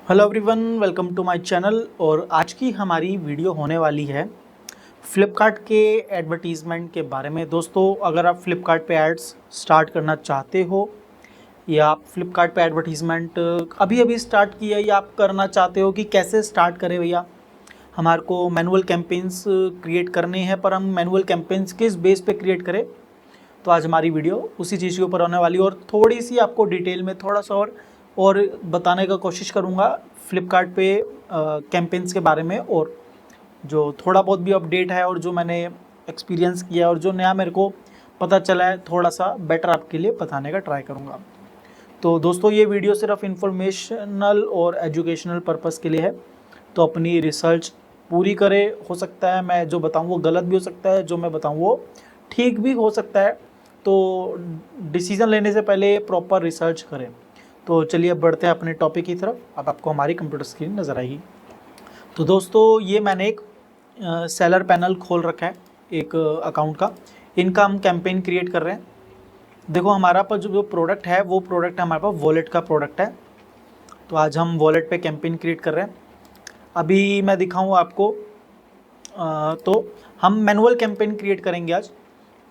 Hello everyone, welcome to my channel. और आज की हमारी वीडियो होने वाली है फ्लिपकार्ट के एडवर्टीज़मेंट के बारे में। दोस्तों, अगर आप फ्लिपकार्ट पे एड्स स्टार्ट करना चाहते हो या आप फ्लिपकार्ट पे एडवर्टीज़मेंट अभी अभी स्टार्ट किया या आप करना चाहते हो कि कैसे स्टार्ट करें भैया, हमारे को मैनुअल कैंपेन्स क्रिएट करने हैं, पर हम मैनुअल कैंपेन्स किस बेस पे क्रिएट करें, तो आज हमारी वीडियो उसी चीज़ के ऊपर होने वाली है। और थोड़ी सी आपको डिटेल में थोड़ा सा और बताने का कोशिश करूँगा फ्लिपकार्ट पे कैंपेन्स के बारे में, और जो थोड़ा बहुत भी अपडेट है और जो मैंने एक्सपीरियंस किया और जो नया मेरे को पता चला है, थोड़ा सा बेटर आपके लिए बताने का ट्राई करूँगा। तो दोस्तों, ये वीडियो सिर्फ इंफॉर्मेशनल और एजुकेशनल पर्पस के लिए है, तो अपनी रिसर्च पूरी करें। हो सकता है मैं जो बताऊँ वो गलत भी हो सकता है, जो मैं बताऊँ वो ठीक भी हो सकता है, तो डिसीज़न लेने से पहले प्रॉपर रिसर्च करें। तो चलिए अब बढ़ते हैं अपने टॉपिक की तरफ। अब आपको हमारी कंप्यूटर स्क्रीन नज़र आएगी। तो दोस्तों, ये मैंने एक सेलर पैनल खोल रखा है एक अकाउंट का। इनका हम कैंपेन क्रिएट कर रहे हैं। देखो, हमारा पास जो प्रोडक्ट है वो प्रोडक्ट हमारे पास वॉलेट का प्रोडक्ट है। तो आज हम वॉलेट पे कैंपेन क्रिएट कर रहे हैं। अभी मैं दिखाऊँ आपको, तो हम मैनुअल कैंपेन क्रिएट करेंगे आज,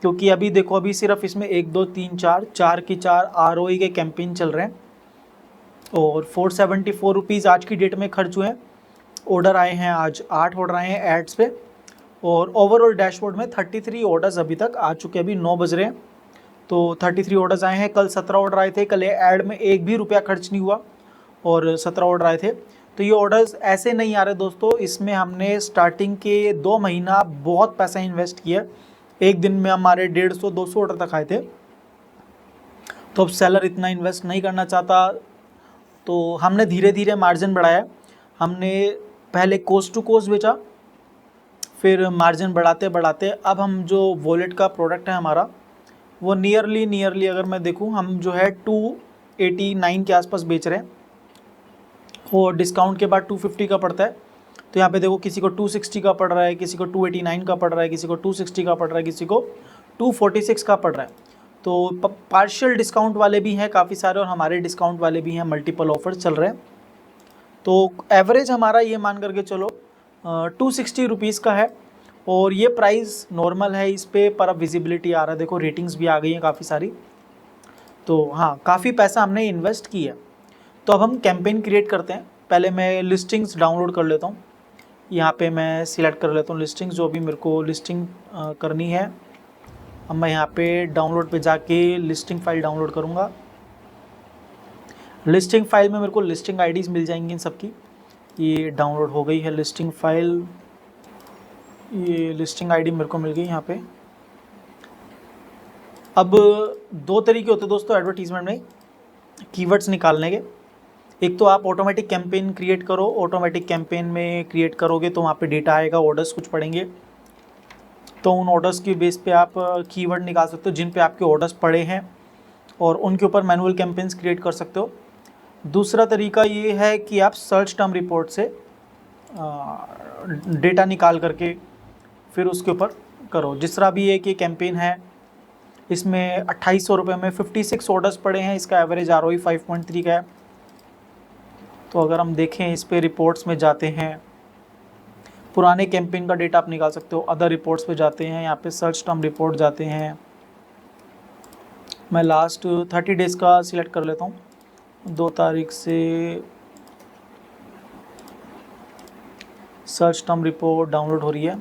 क्योंकि अभी देखो, अभी सिर्फ इसमें 1 2 3 4 की 4 ROI के कैंपेन चल रहे हैं और 474 रुपीज़ आज की डेट में खर्च हुए हैं। ऑर्डर आए हैं आज 8 ऑर्डर आए हैं एड्स पे, और ओवरऑल डैशबोर्ड में 33 ऑर्डर्स अभी तक आ चुके हैं। अभी 9 बज रहे हैं, तो 33 ऑर्डर्स आए हैं। कल 17 ऑर्डर आए थे। कल ऐड में एक भी रुपया खर्च नहीं हुआ और 17 ऑर्डर आए थे। तो ये ऑर्डर्स ऐसे नहीं आ रहे दोस्तों, इसमें हमने स्टार्टिंग के 2 महीना बहुत पैसा इन्वेस्ट किया। एक दिन में हमारे 150-200 ऑर्डर तक आए थे। तो अब सेलर इतना इन्वेस्ट नहीं करना चाहता, तो हमने धीरे धीरे मार्जिन बढ़ाया। हमने पहले कोस्ट टू कोस्ट बेचा, फिर मार्जिन बढ़ाते बढ़ाते अब हम जो वॉलेट का प्रोडक्ट है हमारा, वो नियरली अगर मैं देखूं, हम जो है 289 के आसपास बेच रहे हैं और डिस्काउंट के बाद 250 का पड़ता है। तो यहाँ पे देखो, किसी को 260 का पड़ रहा है, किसी को 289 का पड़ रहा है, किसी को 260 का पड़ रहा है, किसी को 246 का पड़ रहा है। तो पार्शियल डिस्काउंट वाले भी हैं काफ़ी सारे, और हमारे डिस्काउंट वाले भी हैं, मल्टीपल ऑफर्स चल रहे हैं। तो एवरेज हमारा ये मान करके चलो 260 रुपीज़ का है, और ये प्राइस नॉर्मल है इस पर अब विजिबिलिटी आ रहा है। देखो, रेटिंग्स भी आ गई हैं काफ़ी सारी। तो हाँ, काफ़ी पैसा हमने इन्वेस्ट किया। तो अब हम कैंपेन क्रिएट करते हैं। पहले मैं लिस्टिंग्स डाउनलोड कर लेता हूँ। यहाँ पे मैं सिलेक्ट कर लेता हूँ लिस्टिंग्स, जो भी मेरे को लिस्टिंग करनी है। अब मैं यहाँ पे डाउनलोड पे जाके लिस्टिंग फाइल डाउनलोड करूँगा। लिस्टिंग फाइल में मेरे को लिस्टिंग आईडीज़ मिल जाएंगी इन सबकी। ये डाउनलोड हो गई है लिस्टिंग फाइल। ये लिस्टिंग आईडी मेरे को मिल गई यहाँ पे। अब 2 तरीके होते हैं दोस्तों एडवर्टीज़मेंट में कीवर्ड्स निकालने के। एक तो आप ऑटोमेटिक कैंपेन क्रिएट करो। ऑटोमेटिक कैंपेन में क्रिएट करोगे तो वहाँ पे डेटा आएगा, ऑर्डर्स कुछ पड़ेंगे, तो उन ऑर्डर्स की बेस पे आप कीवर्ड निकाल सकते हो जिन पे आपके ऑर्डर्स पड़े हैं, और उनके ऊपर मैनुअल कैंपेन्स क्रिएट कर सकते हो। दूसरा तरीका ये है कि आप सर्च टर्म रिपोर्ट से डेटा निकाल करके फिर उसके ऊपर करो। जिस तरह भी एक ये कैंपेन है, इसमें 2800 रुपये में 56 ऑर्डर्स पड़े हैं। इसका एवरेज ROI 5.3 का है। तो अगर हम देखें इस पे, रिपोर्ट्स में जाते हैं, पुराने कैंपेन का डेटा आप निकाल सकते हो। अदर रिपोर्ट्स पे जाते हैं, यहाँ पे सर्च टर्म रिपोर्ट जाते हैं। मैं लास्ट 30 डेज़ का सिलेक्ट कर लेता हूँ। 2 तारीख से सर्च टर्म रिपोर्ट डाउनलोड हो रही है।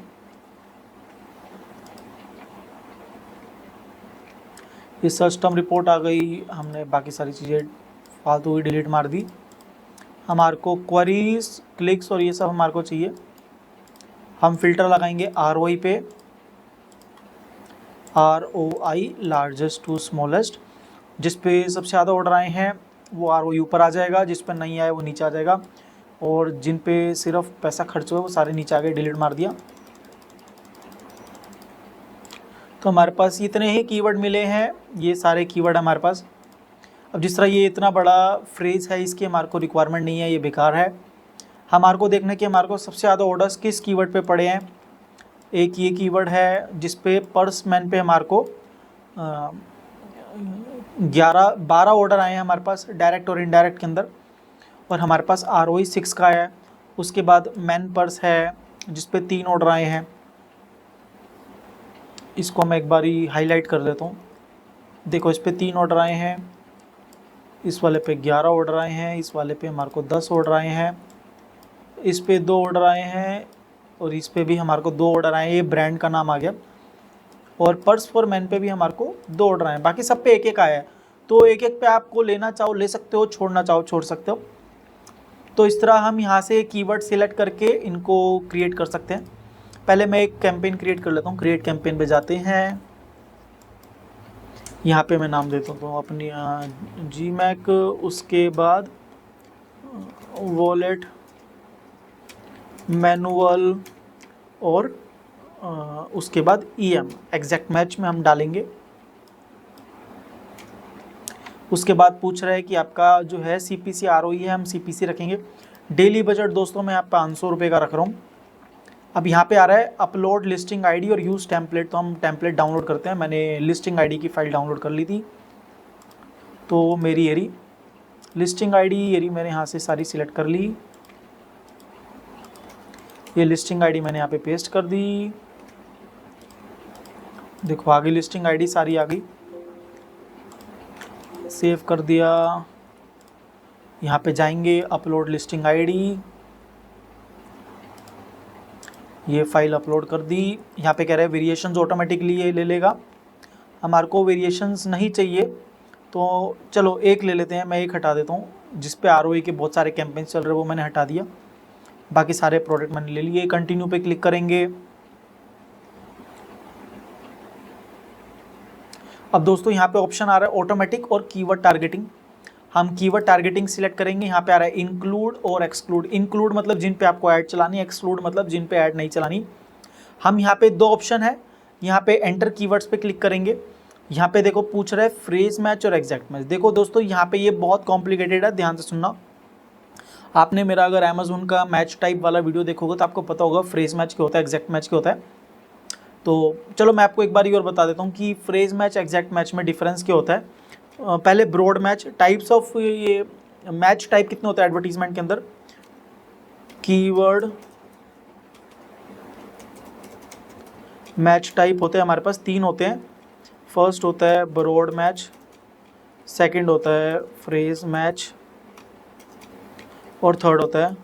ये सर्च टर्म रिपोर्ट आ गई। हमने बाकी सारी चीज़ें फालतू ही डिलीट मार दी। हमारे को क्वेरीज, क्लिक्स और ये सब हमारे को चाहिए। हम फिल्टर लगाएंगे ROI पे, ROI लार्जेस्ट टू स्मॉलेस्ट। जिस पे सबसे ज़्यादा ऑर्डर आए हैं वो ROI ऊपर आ जाएगा, जिस पर नहीं आए वो नीचे आ जाएगा, और जिन पे सिर्फ पैसा खर्च हुआ वो सारे नीचे आ गए, डिलीट मार दिया। तो हमारे पास इतने ही कीवर्ड मिले हैं, ये सारे कीवर्ड हमारे पास। अब जिस तरह ये इतना बड़ा फ्रेज है, इसकी हमारे को रिक्वायरमेंट नहीं है, ये बेकार है। हमारे को देखना कि हमारे को सबसे ज़्यादा ऑर्डर्स किस कीवर्ड पे पड़े हैं। एक ये कीवर्ड है जिस पे पर्स मैन पे हमारे को 12 ऑर्डर आए हैं हमारे पास, डायरेक्ट और इनडायरेक्ट के अंदर, और हमारे पास ROI 6 का है। उसके बाद मैन पर्स है जिस पे 3 ऑर्डर आए हैं, इसको मैं एक बारी हाईलाइट कर देता हूँ। देखो इस पे 3 ऑर्डर आए हैं, इस वाले पे 11 ऑर्डर आए हैं, इस वाले पे हमारे को 10 ऑर्डर आए हैं, इस पे 2 ऑर्डर आए हैं और इस पे भी हमारे को 2 ऑर्डर आए हैं। ये ब्रांड का नाम आ गया। और पर्स फॉर मैन पे भी हमारे को 2 ऑर्डर आए हैं, बाकी सब पे एक एक आया है। तो एक एक पे आपको लेना चाहो ले सकते हो, छोड़ना चाहो छोड़ सकते हो। तो इस तरह हम यहाँ से कीवर्ड सिलेक्ट करके इनको क्रिएट कर सकते हैं। पहले मैं एक कैंपेन क्रिएट कर लेता हूँ। क्रिएट कैंपेन पे जाते हैं, यहाँ पे मैं नाम देता हूँ अपनी GMAC, उसके बाद वॉलेट मैनुअल और उसके बाद EM एग्जैक्ट मैच में हम डालेंगे। उसके बाद पूछ रहा है कि आपका जो है CPC ROI है, हम CPC रखेंगे। डेली बजट दोस्तों मैं यहाँ पे 500 रुपये का रख रहा हूँ। अब यहाँ पे आ रहा है अपलोड लिस्टिंग आईडी और यूज़ टेम्पलेट, तो हम टेम्पलेट डाउनलोड करते हैं। मैंने लिस्टिंग आईडी की फ़ाइल डाउनलोड कर ली थी, तो मेरी ये रही लिस्टिंग आईडी, ये रही मैंने यहाँ से सारी सिलेक्ट कर ली। ये लिस्टिंग आईडी मैंने यहाँ पे पेस्ट कर दी। देखो आगे लिस्टिंग आईडी सारी आ गई, सेव कर दिया। यहाँ पे जाएंगे अपलोड लिस्टिंग आईडी, ये फाइल अपलोड कर दी। यहाँ पे कह रहे हैं वेरिएशंस ऑटोमेटिकली ये ले लेगा, हमारे को वेरिएशंस नहीं चाहिए तो चलो एक ले लेते हैं। मैं एक हटा देता हूँ, जिस पे ROI के बहुत सारे कैंपेन चल रहे हैं वो मैंने हटा दिया, बाकी सारे प्रोडक्ट मैंने ले लिए। कंटिन्यू पे क्लिक करेंगे। अब दोस्तों यहाँ पे ऑप्शन आ रहा है ऑटोमेटिक और कीवर्ड टारगेटिंग। हम कीवर्ड टारगेटिंग सिलेक्ट करेंगे। यहाँ पे आ रहा है इंक्लूड और एक्सक्लूड। इंक्लूड मतलब जिन पे आपको ऐड चलानी है, एक्सक्लूड मतलब जिन पे ऐड नहीं चलानी। हम यहाँ पे 2 ऑप्शन है, यहाँ पे एंटर कीवर्ड्स पे क्लिक करेंगे। यहाँ पे देखो पूछ रहा है फ्रेज मैच और एग्जैक्ट मैच। देखो दोस्तों यहाँ पे ये बहुत कॉम्प्लिकेटेड है, ध्यान से सुनना। आपने मेरा अगर अमेज़न का मैच टाइप वाला वीडियो देखोगे तो आपको पता होगा फ्रेज मैच क्या होता है, एग्जैक्ट मैच क्या होता है। तो चलो मैं आपको एक बार और बता देता हूँ कि फ्रेज मैच एग्जैक्ट मैच में डिफरेंस क्या होता है। पहले ब्रॉड मैच टाइप्स ऑफ, ये मैच टाइप कितने होते हैं एडवर्टीजमेंट के अंदर। कीवर्ड मैच टाइप होते हैं हमारे पास 3 होते हैं। फर्स्ट होता है ब्रॉड मैच, सेकंड होता है फ्रेज मैच और थर्ड होता है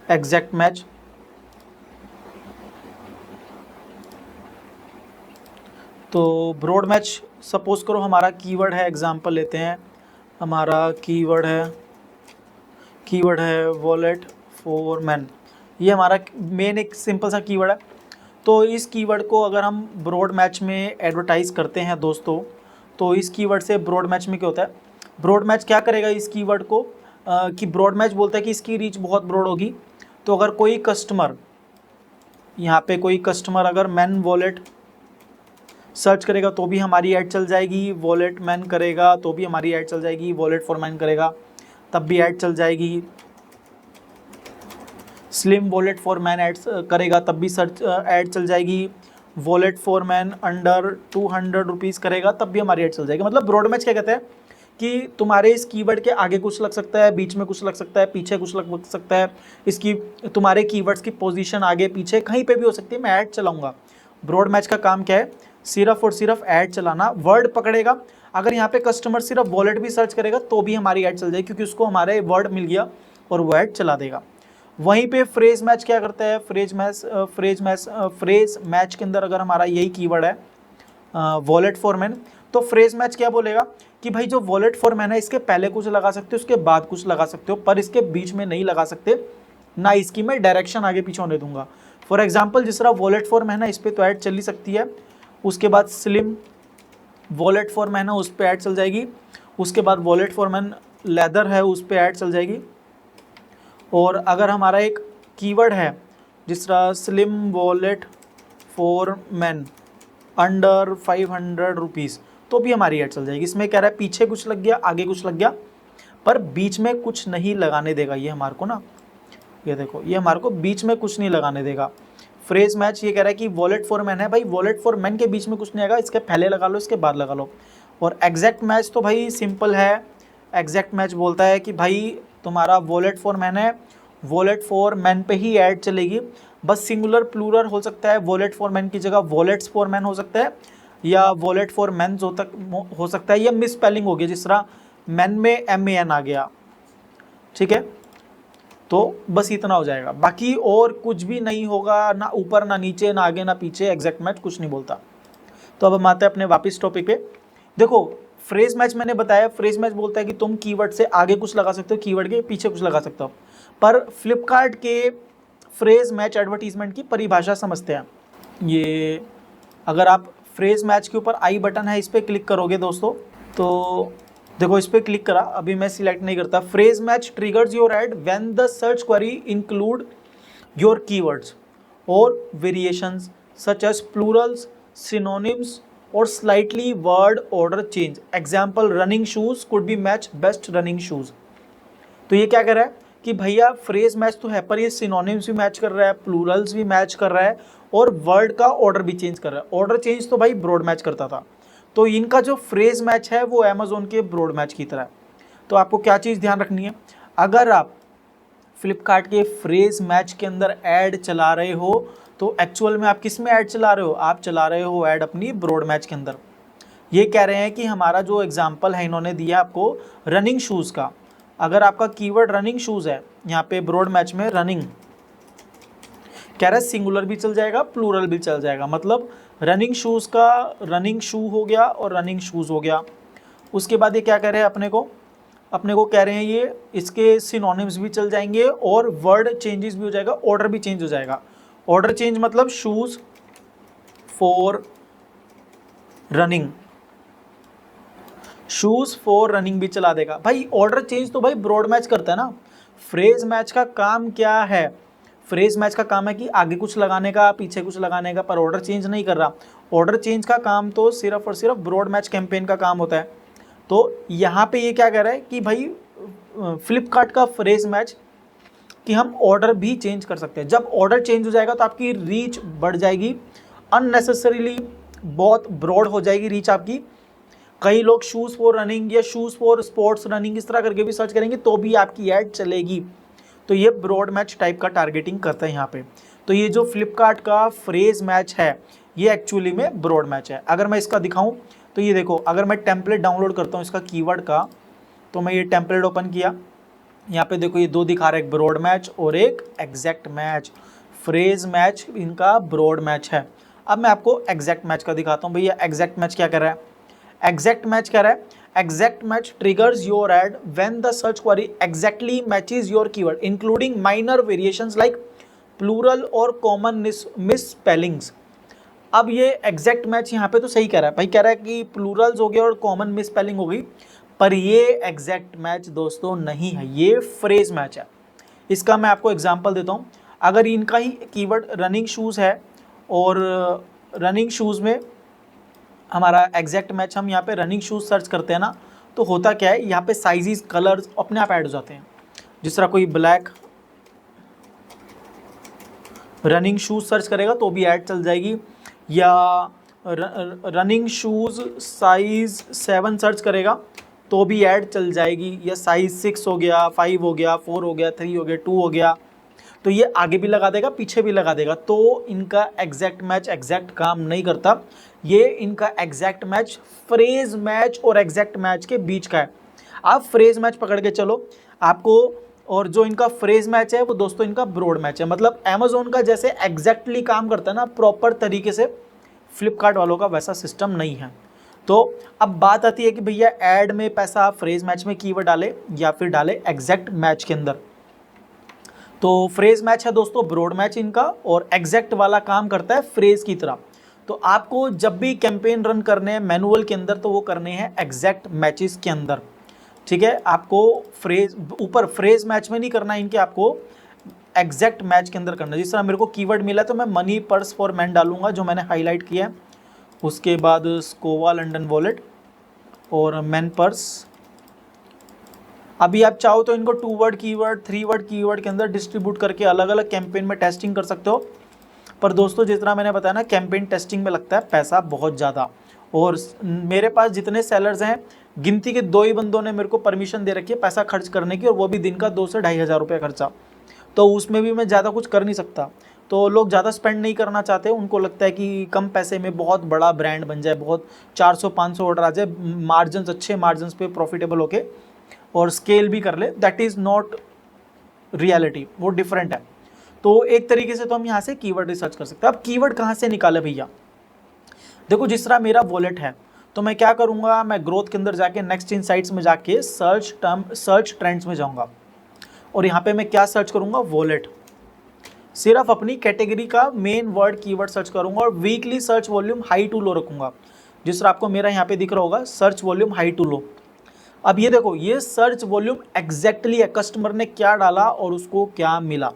एग्जैक्ट मैच। तो ब्रॉड मैच सपोज करो हमारा कीवर्ड है, एग्जांपल लेते हैं, हमारा कीवर्ड है वॉलेट फॉर मैन। ये हमारा मेन एक सिंपल सा कीवर्ड है। तो इस कीवर्ड को अगर हम ब्रॉड मैच में एडवर्टाइज़ करते हैं दोस्तों, तो इस कीवर्ड से ब्रॉड मैच में क्या होता है, ब्रॉड मैच क्या करेगा इस कीवर्ड को कि ब्रॉड मैच बोलता है कि इसकी रीच बहुत ब्रॉड होगी। तो अगर कोई कस्टमर, यहाँ पे कोई कस्टमर अगर मैन वॉलेट सर्च करेगा तो भी हमारी ऐड चल जाएगी, वॉलेट मैन करेगा तो भी हमारी ऐड चल जाएगी, वॉलेट फॉर मैन करेगा तब भी ऐड चल जाएगी, slim wallet for man add करेगा तब भी सर्च ऐड चल जाएगी, wallet for man under 200 rupees करेगा तब भी हमारी ऐड चल जाएगी। मतलब ब्रॉड मैच क्या कहते हैं कि तुम्हारे इस कीवर्ड के आगे कुछ लग सकता है, बीच में कुछ लग सकता है, पीछे कुछ लग सकता है, इसकी तुम्हारे कीवर्ड्स की पोजीशन आगे पीछे कहीं पे भी हो सकती है, मैं ऐड चलाऊंगा। ब्रॉड मैच का काम क्या है, सिर्फ और सिर्फ ऐड चलाना, वर्ड पकड़ेगा। अगर यहाँ पे कस्टमर सिर्फ वॉलेट भी सर्च करेगा तो भी हमारी ऐड चल जाएगी, क्योंकि उसको हमारे वर्ड मिल गया और वो ऐड चला देगा। वहीं पे फ्रेज मैच क्या करता है, फ्रेज मैच के अंदर अगर हमारा यही कीवर्ड है वॉलेट फॉर मैन, तो फ्रेज मैच क्या बोलेगा कि भाई जो वॉलेट फॉर मैन है इसके पहले कुछ लगा सकते हो, उसके बाद कुछ लगा सकते हो, पर इसके बीच में नहीं लगा सकते, ना इसकी मैं डायरेक्शन आगे पीछे होने दूंगा। फॉर एग्जाम्पल जिस तरह वॉलेट फॉर मैन है इस पर तो ऐड चल ही सकती है, उसके बाद स्लिम वॉलेट फॉर मैन है उस पर ऐड चल जाएगी, उसके बाद वॉलेट फॉर मैन लेदर है उस पर ऐड चल जाएगी। और अगर हमारा एक कीवर्ड है जिस तरह slim wallet for man under 500 rupees तो भी हमारी ऐड चल जाएगी। इसमें कह रहा है पीछे कुछ लग गया, आगे कुछ लग गया, पर बीच में कुछ नहीं लगाने देगा ये हमारे को ना। ये देखो ये हमारे को बीच में कुछ नहीं लगाने देगा। फ्रेज मैच ये कह रहा है कि वॉलेट फॉर मैन है, भाई वॉलेट फॉर मैन के बीच में कुछ नहीं आएगा, इसके पहले लगा लो इसके बाद लगा लो। और एग्जैक्ट मैच तो भाई सिंपल है, एग्जैक्ट मैच बोलता है कि भाई तुम्हारा वॉलेट फॉर मैन है, वॉलेट फॉर मैन पे ही ऐड चलेगी। बस सिंगुलर प्लूरल हो सकता है, वॉलेट फॉर मैन की जगह वॉलेट्स फॉर मैन हो सकता है, या वॉलेट फॉर मैन हो सकता है, या मिस स्पेलिंग हो गया, जिस तरह मैन में MAN आ गया, ठीक है। तो बस इतना हो जाएगा, बाकी और कुछ भी नहीं होगा, ना ऊपर ना नीचे, ना आगे ना पीछे, एग्जैक्ट मैच कुछ नहीं बोलता। तो अब हम आते हैं अपने वापस टॉपिक पे। देखो फ्रेज मैच मैंने बताया, फ्रेज मैच बोलता है कि तुम कीवर्ड से आगे कुछ लगा सकते हो, कीवर्ड के पीछे कुछ लगा सकते हो। पर फ्लिपकार्ट के फ्रेज मैच एडवर्टीजमेंट की परिभाषा समझते हैं। ये अगर आप फ्रेज मैच के ऊपर आई बटन है, इस पर क्लिक करोगे दोस्तों, तो देखो इस पर क्लिक करा, अभी मैं सिलेक्ट नहीं करता। Phrase match triggers your ad when the search query include your keywords और variations such as plurals, synonyms और slightly word order change. Example running shoes could be match best running shoes. तो ये क्या कर रहा है कि भैया फ्रेज मैच तो है, पर ये सिनोनिम्स भी मैच कर रहा है, प्लूरल्स भी मैच कर रहा है, और वर्ड का ऑर्डर भी चेंज कर रहा है। ऑर्डर चेंज तो भाई ब्रॉड मैच करता था, तो इनका जो फ्रेज मैच है वो अमेजोन के ब्रॉड मैच की तरह है। तो आपको क्या चीज़ ध्यान रखनी है, अगर आप फ्लिपकार्ट के फ्रेज मैच के अंदर ऐड चला रहे हो तो एक्चुअल में आप किस में ऐड चला रहे हो, आप चला रहे हो ऐड अपनी ब्रॉड मैच के अंदर। ये कह रहे हैं कि हमारा जो एग्जाम्पल है इन्होंने दिया आपको रनिंग शूज़ का, अगर आपका कीवर्ड रनिंग शूज़ है, यहाँ पे ब्रॉड मैच में रनिंग कह रहा है, सिंगुलर भी चल जाएगा प्लूरल भी चल जाएगा। मतलब रनिंग शूज़ का रनिंग शू हो गया और रनिंग शूज़ हो गया। उसके बाद ये क्या कह रहे हैं अपने को कह रहे हैं ये इसके सिनोनिम्स भी चल जाएंगे और वर्ड चेंजेस भी हो जाएगा, ऑर्डर भी चेंज हो जाएगा। ऑर्डर चेंज मतलब shoes for running, shoes for running भी चला देगा। भाई ऑर्डर चेंज तो भाई ब्रॉड मैच करता है ना। फ्रेज मैच का काम क्या है, फ्रेज मैच का काम है कि आगे कुछ लगाने का पीछे कुछ लगाने का, पर ऑर्डर चेंज नहीं कर रहा। ऑर्डर चेंज का काम तो सिर्फ और सिर्फ ब्रॉड मैच कैंपेन का काम होता है। तो यहाँ पे ये क्या कह रहा है कि भाई फ्लिपकार्ट का फ्रेज मैच कि हम ऑर्डर भी चेंज कर सकते हैं। जब ऑर्डर चेंज हो जाएगा तो आपकी रीच बढ़ जाएगी, अननेसेसरीली बहुत ब्रॉड हो जाएगी रीच आपकी। कई लोग शूज़ फॉर रनिंग या शूज़ फॉर स्पोर्ट्स रनिंग इस तरह करके भी सर्च करेंगे तो भी आपकी ऐड चलेगी। तो ये ब्रॉड मैच टाइप का टारगेटिंग करता है यहाँ पे। तो ये जो फ्लिपकार्ट का फ्रेज मैच है ये एक्चुअली में ब्रॉड मैच है। अगर मैं इसका दिखाऊं तो ये देखो, अगर मैं टेम्पलेट डाउनलोड करता हूँ इसका कीवर्ड का, तो मैं ये टेम्पलेट ओपन किया, यहाँ पे देखो ये दो दिखा रहा है, एक ब्रॉड मैच और एक एग्जैक्ट मैच। फ्रेज मैच इनका ब्रॉड मैच है। अब मैं आपको एग्जैक्ट मैच का दिखाता हूँ। भैया एग्जैक्ट मैच क्या कर रहा है, एग्जैक्ट मैच कह रहा है exact match triggers your ad when the search query exactly matches your keyword including minor variations like plural और कॉमन मिस स्पेलिंग्स। अब ये एग्जैक्ट मैच यहाँ पे तो सही कह रहा है भाई, कह रहा है कि प्लूरल्स हो गया और कॉमन मिस स्पेलिंग हो गई, पर ये एग्जैक्ट मैच दोस्तों नहीं है, ये फ्रेज मैच है। इसका मैं आपको एग्जांपल देता हूँ। अगर इनका ही कीवर्ड रनिंग शूज़ है और रनिंग शूज़ में हमारा एग्जैक्ट मैच, हम यहाँ पे रनिंग शूज़ सर्च करते हैं ना, तो होता क्या है यहाँ पे साइजेस कलर्स अपने आप ऐड हो जाते हैं। जिस तरह कोई ब्लैक रनिंग शूज़ सर्च करेगा तो भी ऐड चल जाएगी, या रनिंग शूज़ साइज़ 7 सर्च करेगा तो भी ऐड चल जाएगी, या साइज़ 6 हो गया, 5 हो गया, 4 हो गया, 3 हो गया, 2 हो गया, तो ये आगे भी लगा देगा पीछे भी लगा देगा। तो इनका एग्जैक्ट मैच एग्जैक्ट काम नहीं करता, ये इनका एग्जैक्ट मैच फ्रेज मैच और एग्जैक्ट मैच के बीच का है। आप फ्रेज मैच पकड़ के चलो आपको, और जो इनका फ्रेज मैच है वो दोस्तों इनका ब्रॉड मैच है। मतलब अमेजोन का जैसे एग्जैक्टली काम करता है ना प्रॉपर तरीके से, फ्लिपकार्ट वालों का वैसा सिस्टम नहीं है। तो अब बात आती है कि भैया ऐड में पैसा फ्रेज मैच में कीवर्ड डाले या फिर डाले एग्जैक्ट मैच के अंदर। तो फ्रेज मैच है दोस्तों ब्रॉड मैच इनका, और एग्जैक्ट वाला काम करता है फ्रेज की तरह। तो आपको जब भी कैंपेन रन करने हैं मैनुअल के अंदर तो वो करने हैं एग्जैक्ट मैचेस के अंदर, ठीक है। आपको फ्रेज ऊपर फ्रेज मैच में नहीं करना है इनके, आपको एग्जैक्ट मैच के अंदर करना है। जिस तरह मेरे को कीवर्ड मिला तो मैं मनी पर्स फॉर मैन डालूंगा जो मैंने हाईलाइट किया है, उसके बाद स्कोवा लंदन वॉलेट और मैन पर्स। अभी आप चाहो तो इनको 2 वर्ड कीवर्ड 3 वर्ड कीवर्ड के अंदर डिस्ट्रीब्यूट करके अलग अलग कैंपेन में टेस्टिंग कर सकते हो। पर दोस्तों जिस तरह मैंने बताया ना, कैंपेन टेस्टिंग में लगता है पैसा बहुत ज़्यादा, और मेरे पास जितने सेलर्स हैं गिनती के 2 ही बंदों ने मेरे को परमिशन दे रखी है पैसा खर्च करने की, और वो भी दिन का 2 से 2,500 रुपये खर्चा, तो उसमें भी मैं ज़्यादा कुछ कर नहीं सकता। तो लोग ज़्यादा स्पेंड नहीं करना चाहते, उनको लगता है कि कम पैसे में बहुत बड़ा ब्रांड बन जाए, बहुत 400-500 ऑर्डर आ जाए, मार्जिन अच्छे मार्जिन पे प्रॉफिटेबल होके और स्केल भी कर ले। दैट इज़ नॉट रियलिटी, वो डिफरेंट है। तो एक तरीके से तो हम यहाँ से कीवर्ड रिसर्च कर सकते हैं। अब कीवर्ड कहाँ से निकाले भैया? देखो, जिस तरह मेरा वॉलेट है, तो मैं क्या करूँगा, मैं ग्रोथ के अंदर जाके नेक्स्ट इनसाइट्स में जाके सर्च ट्रेंड्स में जाऊँगा, और यहाँ पे मैं क्या सर्च करूँगा, वॉलेट। सिर्फ अपनी कैटेगरी का मेन वर्ड कीवर्ड सर्च करूँगा, और weekly search volume high to low रखूँगा, जिस तरह आपको मेरा यहाँ पे दिख रहा होगा, सर्च वॉल्यूम हाई टू लो। अब ये देखो, ये सर्च वॉल्यूम एग्जैक्टली है, कस्टमर ने क्या डाला और उसको क्या मिला।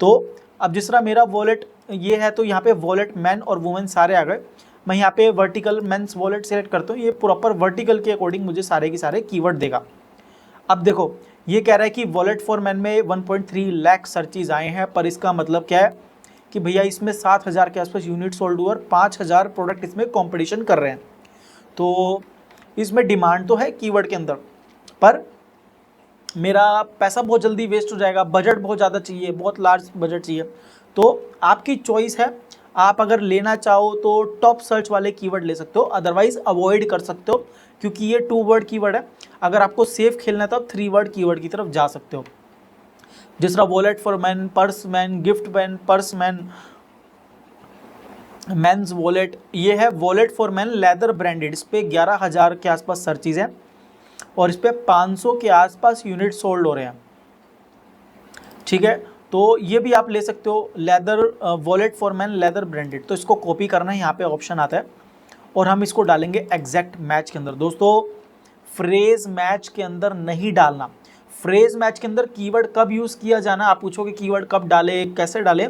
तो अब जिस तरह मेरा वॉलेट ये है, तो यहाँ पे वॉलेट मैन और वुमेन सारे आ गए। मैं यहाँ पे वर्टिकल मेंस वॉलेट सेलेक्ट करता हूँ, ये प्रॉपर वर्टिकल के अकॉर्डिंग मुझे सारे के सारे कीवर्ड देगा। अब देखो, ये कह रहा है कि वॉलेट फॉर मैन में 1.3 लाख सर्चेज आए हैं, पर इसका मतलब क्या है कि भैया इसमें 7,000 के आसपास यूनिट सोल्ड हुआ और 5,000 प्रोडक्ट इसमें कंपटीशन कर रहे हैं। तो इसमें डिमांड तो है कीवर्ड के अंदर, पर मेरा पैसा बहुत जल्दी वेस्ट हो जाएगा, बजट बहुत ज़्यादा चाहिए, बहुत लार्ज बजट चाहिए। तो आपकी चॉइस है, आप अगर लेना चाहो तो टॉप सर्च वाले कीवर्ड ले सकते हो, अदरवाइज अवॉइड कर सकते हो, क्योंकि ये 2 वर्ड कीवर्ड है। अगर आपको सेफ खेलना है तो आप 3 वर्ड कीवर्ड की तरफ जा सकते हो, जिस तरह wallet for man, purse man, gift man, purse man, men's wallet. ये है wallet for man leather branded, इस पर 11,000 के आसपास सर्चेज हैं और इस पर 500 के आसपास यूनिट सोल्ड हो रहे हैं। ठीक है, तो ये भी आप ले सकते हो, leather wallet for man leather branded. तो इसको कॉपी करना है, यहाँ पे ऑप्शन आता है, और हम इसको डालेंगे एग्जैक्ट मैच के अंदर। दोस्तों, फ्रेज मैच के अंदर नहीं डालना। फ्रेज मैच के अंदर कीवर्ड कब यूज़ किया जाना, आप पूछोगे कीवर्ड कब डाले, कैसे डाले।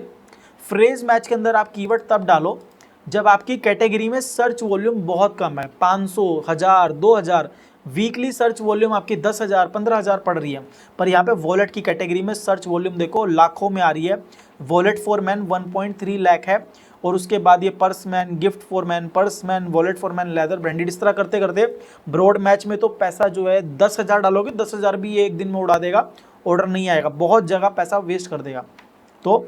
फ्रेज मैच के अंदर आप कीवर्ड तब डालो जब आपकी कैटेगरी में सर्च वॉल्यूम बहुत कम है, 500, 1000, 2000। वीकली सर्च वॉल्यूम आपकी 10,000, 15,000 पड़ रही है, पर यहाँ पे वॉलेट की कैटेगरी में सर्च वॉल्यूम देखो लाखों में आ रही है। वॉलेट फॉर मैन 1.3 लाख है, और उसके बाद ये purse man, gift for man, purse man, wallet for man, leather branded. इस तरह करते करते ब्रॉड मैच में तो पैसा जो है 10,000 डालोगे, 10,000 भी ये एक दिन में उड़ा देगा, ऑर्डर नहीं आएगा, बहुत जगह पैसा वेस्ट कर देगा। तो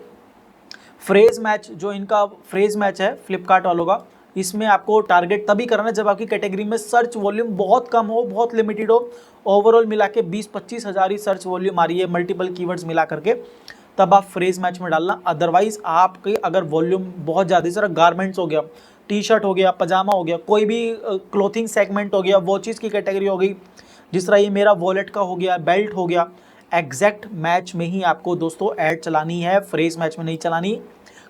फ्रेज मैच, जो इनका फ्रेज मैच है फ्लिपकार्ट वालों का, इसमें आपको टारगेट तभी करना है जब आपकी कैटेगरी में सर्च वॉल्यूम बहुत कम हो, बहुत लिमिटेड हो, ओवरऑल मिला के 20-25 हज़ार ही सर्च वॉल्यूम आ रही है मल्टीपल कीवर्ड्स मिला करके, तब आप फ्रेज मैच में डालना। अदरवाइज आपकी अगर वॉल्यूम बहुत ज़्यादा, जरा गारमेंट्स हो गया, टी शर्ट हो गया, पजामा हो गया, कोई भी क्लोथिंग सेगमेंट हो गया, वॉचेस की कैटेगरी हो गई, जिस तरह ये मेरा वॉलेट का हो गया, बेल्ट हो गया, एग्जैक्ट मैच में ही आपको दोस्तों ऐड चलानी है, फ्रेज मैच में नहीं चलानी,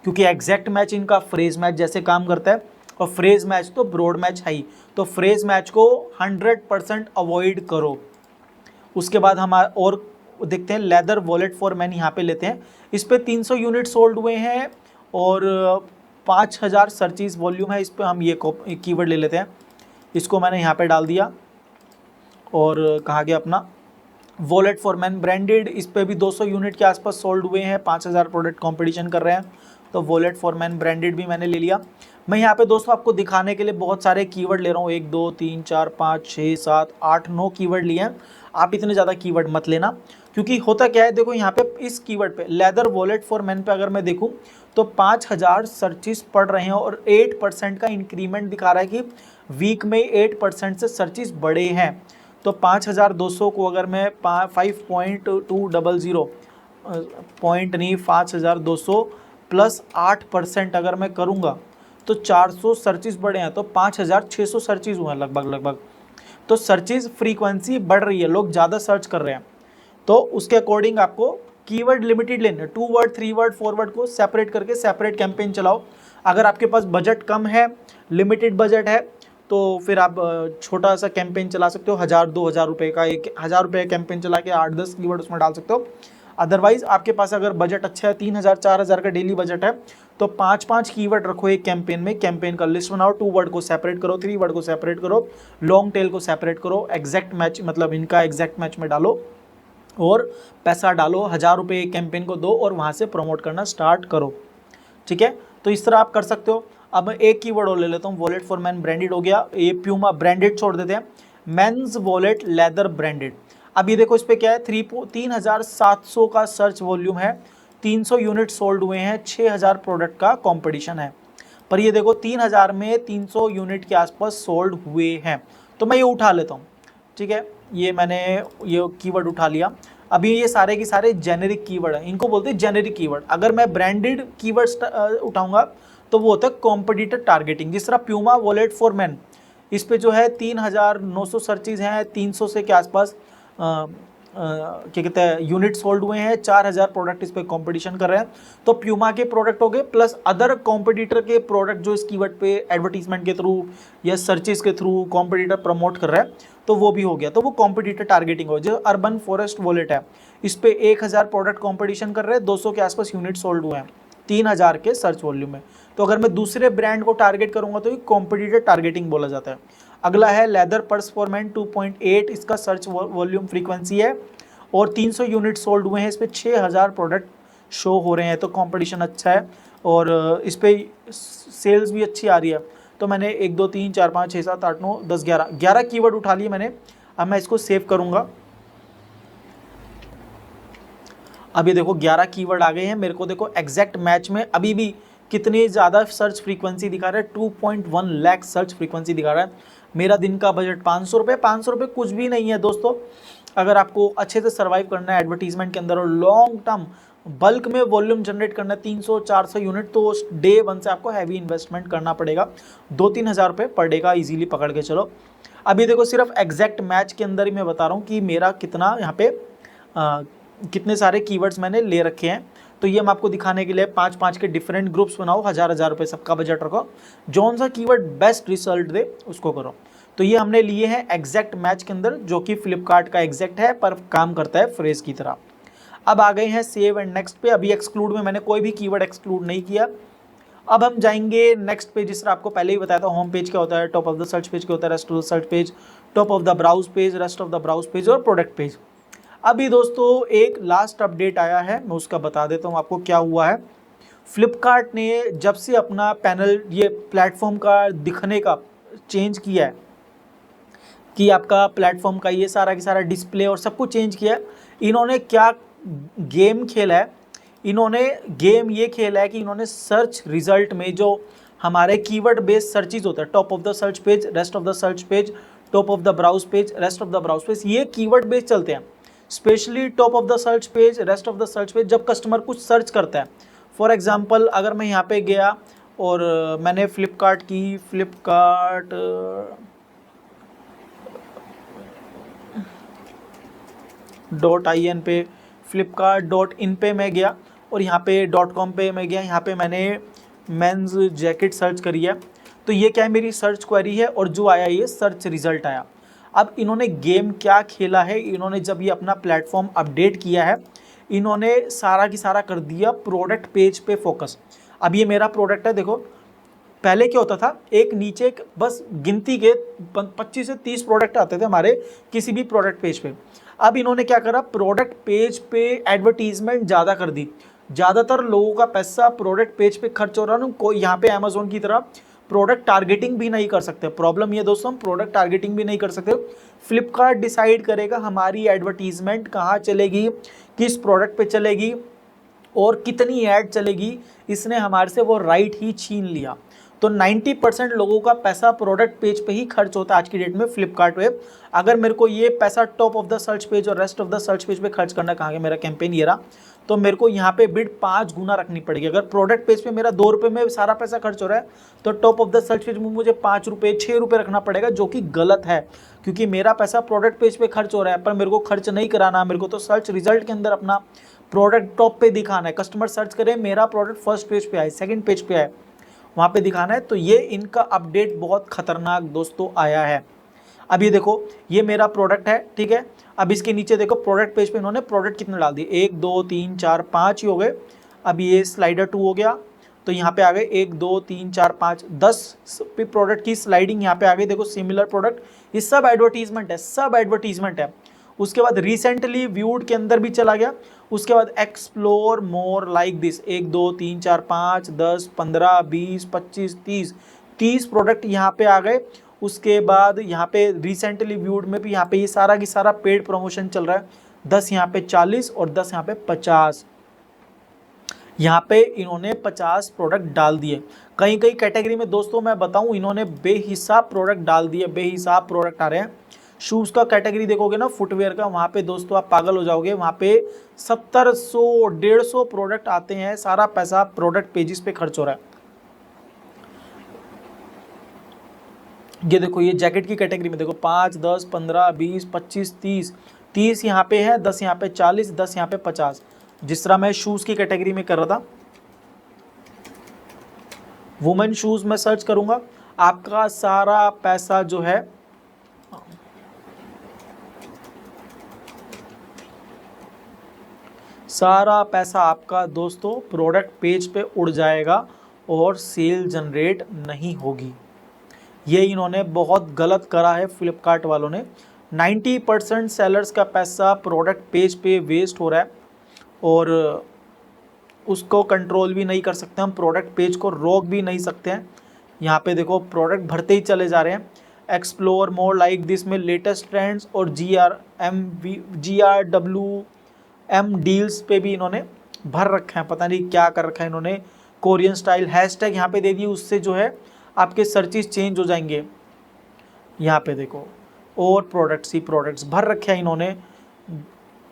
क्योंकि एग्जैक्ट मैच इनका फ्रेज मैच जैसे काम करता है, और फ्रेज मैच तो ब्रॉड मैच है ही। तो फ्रेज मैच को 100% अवॉइड करो। उसके बाद हम और देखते हैं लेदर वॉलेट फॉर मैन, यहाँ पे लेते हैं, इस पे 300 यूनिट सोल्ड हुए हैं और 5,000 सर्चेज वॉल्यूम है। इस पे हम ये कीवर्ड ले लेते हैं, इसको मैंने यहाँ पे डाल दिया, और कहाँ गया अपना वॉलेट फॉर मैन ब्रांडेड, इस पे भी 200 यूनिट के आसपास सोल्ड हुए हैं, 5,000 प्रोडक्ट कंपटीशन कर रहे हैं, तो वॉलेट फॉर मैन ब्रांडेड भी मैंने ले लिया। मैं यहाँ पे दोस्तों आपको दिखाने के लिए बहुत सारे कीवर्ड ले रहा हूँ, 1 2 3 4 5 6 7 8 9 कीवर्ड लिए हैं। आप इतने ज़्यादा कीवर्ड मत लेना, क्योंकि होता क्या है, देखो यहाँ पे इस कीवर्ड पे लेदर वॉलेट फॉर मैन पे अगर मैं देखूँ तो 5,000 सर्चेस पढ़ रहे हैं, और 8% का इंक्रीमेंट दिखा रहा है कि वीक में 8% से सर्चेस बढ़े हैं। तो 5,200 को अगर मैं 5.200 पॉइंट नहीं 5,200 प्लस 8% अगर मैं करूँगा तो 400 सर्चेज बढ़े हैं, तो 5,600 सर्चेज हुए हैं लगभग। तो सर्चेज फ्रीक्वेंसी बढ़ रही है, लोग ज़्यादा सर्च कर रहे हैं, तो उसके अकॉर्डिंग आपको कीवर्ड लिमिटेड लेने, 2 वर्ड 3 वर्ड 4 वर्ड को सेपरेट करके सेपरेट कैंपेन चलाओ। अगर आपके पास बजट कम है, लिमिटेड बजट है, तो फिर आप छोटा सा कैंपेन चला सकते हो, 1,000-2,000 रुपये का, 1,000 रुपये कैंपेन चला के 8-10 कीवर्ड उसमें डाल सकते हो। अदरवाइज आपके पास अगर बजट अच्छा है, 3,000-4,000 का डेली बजट है, तो 5-5 कीवर्ड रखो एक कैंपेन में, कैंपेन का लिस्ट बनाओ, 2 वर्ड को सेपरेट करो, 3 वर्ड को सेपरेट करो, लॉन्ग टेल को सेपरेट करो, एग्जैक्ट मैच मतलब इनका एग्जैक्ट मैच में डालो, और पैसा डालो, 1,000 रुपये कैंपेन को दो, और वहाँ से प्रमोट करना स्टार्ट करो। ठीक है, तो इस तरह आप कर सकते हो। अब एक कीवर्ड और ले लेता हूँ, वॉलेट फॉर मैन ब्रांडेड हो गया, ये प्यूमा ब्रांडेड छोड़ देते हैं, मेंस वॉलेट लेदर ब्रांडेड। अब ये देखो इस पे क्या है, 3700 का सर्च वॉल्यूम है, 300 यूनिट सोल्ड हुए हैं, 6000 प्रोडक्ट का कंपटीशन है। पर ये देखो 3000 में 300 यूनिट के आसपास सोल्ड हुए हैं। तो मैं ये उठा लेता हूँ, ठीक है, ये मैंने ये कीवर्ड उठा लिया। अभी ये सारे के सारे जेनेरिक कीवर्ड हैं, इनको बोलते हैं जेनेरिक कीवर्ड। अगर मैं ब्रांडेड कीवर्ड्स उठाऊंगा तो वो होता है कॉम्पिटिटर टारगेटिंग। जिस तरह प्यूमा वॉलेट फॉर मैन, इस पे जो है 3900 सर्चेज हैं, 300 से के आसपास क्या कहते हैं यूनिट सोल्ड हुए हैं, 4000 प्रोडक्ट इस पे कंपटीशन कर रहे हैं। तो प्यूमा के प्रोडक्ट हो गए प्लस अदर कॉम्पिटिटर के प्रोडक्ट जो इस कीवर्ड पे एडवर्टीजमेंट के थ्रू या सर्चेस के थ्रू कॉम्पिटिटर प्रमोट कर रहा है, तो वो भी हो गया। तो वो कॉम्पिटिटर टारगेटिंग हो। जो अर्बन फॉरेस्ट वॉलेट है, इस पे 1000 प्रोडक्ट कॉम्पिटिशन कर रहे हैं, 200 के आसपास यूनिट सोल्ड हुए हैं 3000 के सर्च वॉल्यूम में। तो अगर मैं दूसरे ब्रांड को टारगेट करूंगा तो ये कॉम्पिटिटर टारगेटिंग बोला जाता है। अगला है लेदर पर्स फॉर मैन 2.8, इसका सर्च वॉल्यूम फ्रीक्वेंसी है और 300 यूनिट सोल्ड हुए हैं, इस पे 6000 प्रोडक्ट शो हो रहे हैं। तो कंपटीशन अच्छा है और इस पे सेल्स भी अच्छी आ रही है। तो मैंने 1 2 3 4 5 6 7 8 9 10 11 कीवर्ड उठा लिए मैंने। अब मैं इसको सेव करूंगा। अभी देखो 11 कीवर्ड आ गए हैं मेरे को। देखो एग्जैक्ट मैच में अभी भी कितनी ज़्यादा सर्च फ्रीक्वेंसी दिखा रहा है, 2.1 लाख सर्च फ्रीक्वेंसी दिखा रहा है। मेरा दिन का बजट 500 रुपये। 500 रुपये कुछ भी नहीं है दोस्तों। अगर आपको अच्छे से सर्वाइव करना है एडवर्टीजमेंट के अंदर और लॉन्ग टर्म बल्क में वॉल्यूम जनरेट करना है 300-400 यूनिट, तो डे 1 से आपको हैवी इन्वेस्टमेंट करना पड़ेगा। 2-3 हज़ार रुपये पर डे का इजीली पकड़ के चलो। अभी देखो सिर्फ एग्जैक्ट मैच के अंदर ही मैं बता रहा हूँ कि मेरा कितना यहाँ पे कितने सारे कीवर्ड्स मैंने ले रखे हैं। तो ये हम आपको दिखाने के लिए 5-5 के डिफरेंट ग्रुप्स बनाओ, 1000 रुपये सबका बजट रखो, जौन सा कीवर्ड बेस्ट रिजल्ट दे उसको करो। तो ये हमने लिए हैं एग्जैक्ट मैच के अंदर, जो कि फ्लिपकार्ट का एग्जैक्ट है पर काम करता है फ्रेज की तरह। अब आ गए हैं सेव एंड नेक्स्ट पे। अभी एक्सक्लूड में मैंने कोई भी कीवर्ड एक्सक्लूड नहीं किया। अब हम जाएंगे नेक्स्ट पेज। जिस तरह आपको पहले ही बताया था होम पेज क्या होता है, top of the search page क्या होता है, rest of the search page, top of the browse page, rest of the browse page और प्रोडक्ट पेज। अभी दोस्तों एक लास्ट अपडेट आया है, मैं उसका बता देता हूँ आपको क्या हुआ है। फ्लिपकार्ट ने जब से अपना पैनल ये प्लेटफॉर्म का दिखने का चेंज किया है कि आपका प्लेटफॉर्म का ये सारा की सारा डिस्प्ले और सब कुछ चेंज किया है, इन्होंने क्या गेम खेला है, इन्होंने गेम ये खेला है कि इन्होंने सर्च रिजल्ट में जो हमारे कीवर्ड बेस्ड सर्चेज होता है, top of the search page, rest of the search page, top of the browse page, rest of the browse page, ये कीवर्ड बेस्ड चलते हैं। Specially top of the search page, rest of the search page, जब customer कुछ search करता है। For example अगर मैं यहाँ पे गया और मैंने फ्लिपकार्ट .in पे, flipkart.in पे मैं गया और यहाँ पे .com पे मैं गया, यहाँ पे मैंने मेंस जैकेट सर्च करी है। तो ये क्या है, मेरी सर्च क्वेरी है और जो आया ये सर्च रिजल्ट आया। अब इन्होंने गेम क्या खेला है, इन्होंने जब ये अपना प्लेटफॉर्म अपडेट किया है, इन्होंने सारा की सारा कर दिया प्रोडक्ट पेज पे फोकस। अब ये मेरा प्रोडक्ट है, देखो पहले क्या होता था, एक नीचे बस गिनती के 25 से 30 प्रोडक्ट आते थे हमारे किसी भी प्रोडक्ट पेज पे। अब इन्होंने क्या करा, प्रोडक्ट पेज पे एडवर्टीजमेंट ज़्यादा कर दी। ज़्यादातर लोगों का पैसा प्रोडक्ट पेज पे खर्च हो रहा है। कोई यहाँ पे अमेजोन की तरह प्रोडक्ट टारगेटिंग भी नहीं कर सकते। प्रॉब्लम ये दोस्तों, हम प्रोडक्ट टारगेटिंग भी नहीं कर सकते। फ्लिपकार्ट डिसाइड करेगा हमारी एडवर्टीजमेंट कहाँ चलेगी, किस प्रोडक्ट पे चलेगी और कितनी ऐड चलेगी। इसने हमारे से वो राइट ही छीन लिया। तो 90% लोगों का पैसा प्रोडक्ट पेज पे ही खर्च होता है आज की डेट में फ्लिपकार्ट पे। अगर मेरे को ये पैसा top of the search page और rest of the search page पे खर्च करना, कहाँ गया मेरा कैंपेन ये रहा, तो मेरे को यहाँ पे बिड 5 गुना रखनी पड़ेगी। अगर प्रोडक्ट पेज पे मेरा 2 रुपये में सारा पैसा खर्च हो रहा है, तो top of the search page में मुझे 5 रुपये 6 रुपये रखना पड़ेगा, जो कि गलत है। क्योंकि मेरा पैसा प्रोडक्ट पेज पे खर्च हो रहा है, पर मेरे को खर्च नहीं कराना। मेरे को तो सर्च रिजल्ट के अंदर अपना प्रोडक्ट टॉप पे दिखाना है। कस्टमर सर्च करे, मेरा प्रोडक्ट फर्स्ट पेज पे आए, सेकंड पेज पे आए, वहाँ पे दिखाना है। तो ये इनका अपडेट बहुत खतरनाक दोस्तों आया है। अब ये देखो, ये मेरा प्रोडक्ट है, ठीक है। अब इसके नीचे देखो प्रोडक्ट पेज पे इन्होंने प्रोडक्ट कितने डाल दिए, 1 2 3 4 5 ही हो गए। अब ये स्लाइडर 2 हो गया, तो यहाँ पे आ गए 1 2 3 4 5 10 प्रोडक्ट की स्लाइडिंग यहाँ पे आ गई। देखो सिमिलर प्रोडक्ट, ये सब एडवर्टीजमेंट है, सब एडवर्टीजमेंट है। उसके बाद रिसेंटली व्यूड के अंदर भी चला गया। उसके बाद explore more like this, 1 2 3 4 5 10 15 20 25 30 product यहाँ पे आ गए। उसके बाद यहाँ पे रिसेंटली व्यूड में भी यहाँ पे ये सारा की सारा पेड प्रमोशन चल रहा है। 10 यहाँ पे 40 और 10 यहाँ पे 50, यहाँ पे इन्होंने 50 प्रोडक्ट डाल दिए। कई कई कैटेगरी में दोस्तों मैं बताऊं इन्होंने बेहिसाब प्रोडक्ट डाल दिए, बेहिसाब प्रोडक्ट आ रहे हैं। शूज़ का कैटेगरी देखोगे ना, फुटवेयर का, वहाँ पे दोस्तों आप पागल हो जाओगे। वहाँ पे 70-100 150 प्रोडक्ट आते हैं, सारा पैसा प्रोडक्ट पेजेस पे खर्च हो रहा है। ये देखो ये जैकेट की कैटेगरी में देखो 5, 10, 15, 20, 25, 30 यहाँ पे है, 10 यहाँ पे 40, 10 यहाँ पे 50। जिस तरह मैं शूज़ की कैटेगरी में कर रहा था, वुमेन शूज़ में सर्च करूंगा, आपका सारा पैसा जो है सारा पैसा आपका दोस्तों प्रोडक्ट पेज पे उड़ जाएगा और सेल जनरेट नहीं होगी। ये इन्होंने बहुत गलत करा है फ्लिपकार्ट वालों ने। 90% सेलर्स का पैसा प्रोडक्ट पेज पे वेस्ट हो रहा है और उसको कंट्रोल भी नहीं कर सकते हम, प्रोडक्ट पेज को रोक भी नहीं सकते हैं। यहाँ पे देखो प्रोडक्ट भरते ही चले जा रहे हैं। एक्सप्लोर मोर लाइक दिस में लेटेस्ट ट्रेंड्स और GRWM डील्स पे भी इन्होंने भर रखा है, पता नहीं क्या कर रखा है इन्होंने। कोरियन स्टाइल हैशटैग यहाँ पे दे दिए, उससे जो है आपके सर्चेस चेंज हो जाएंगे। यहाँ पे देखो और प्रोडक्ट्स ही प्रोडक्ट्स भर रखे हैं इन्होंने।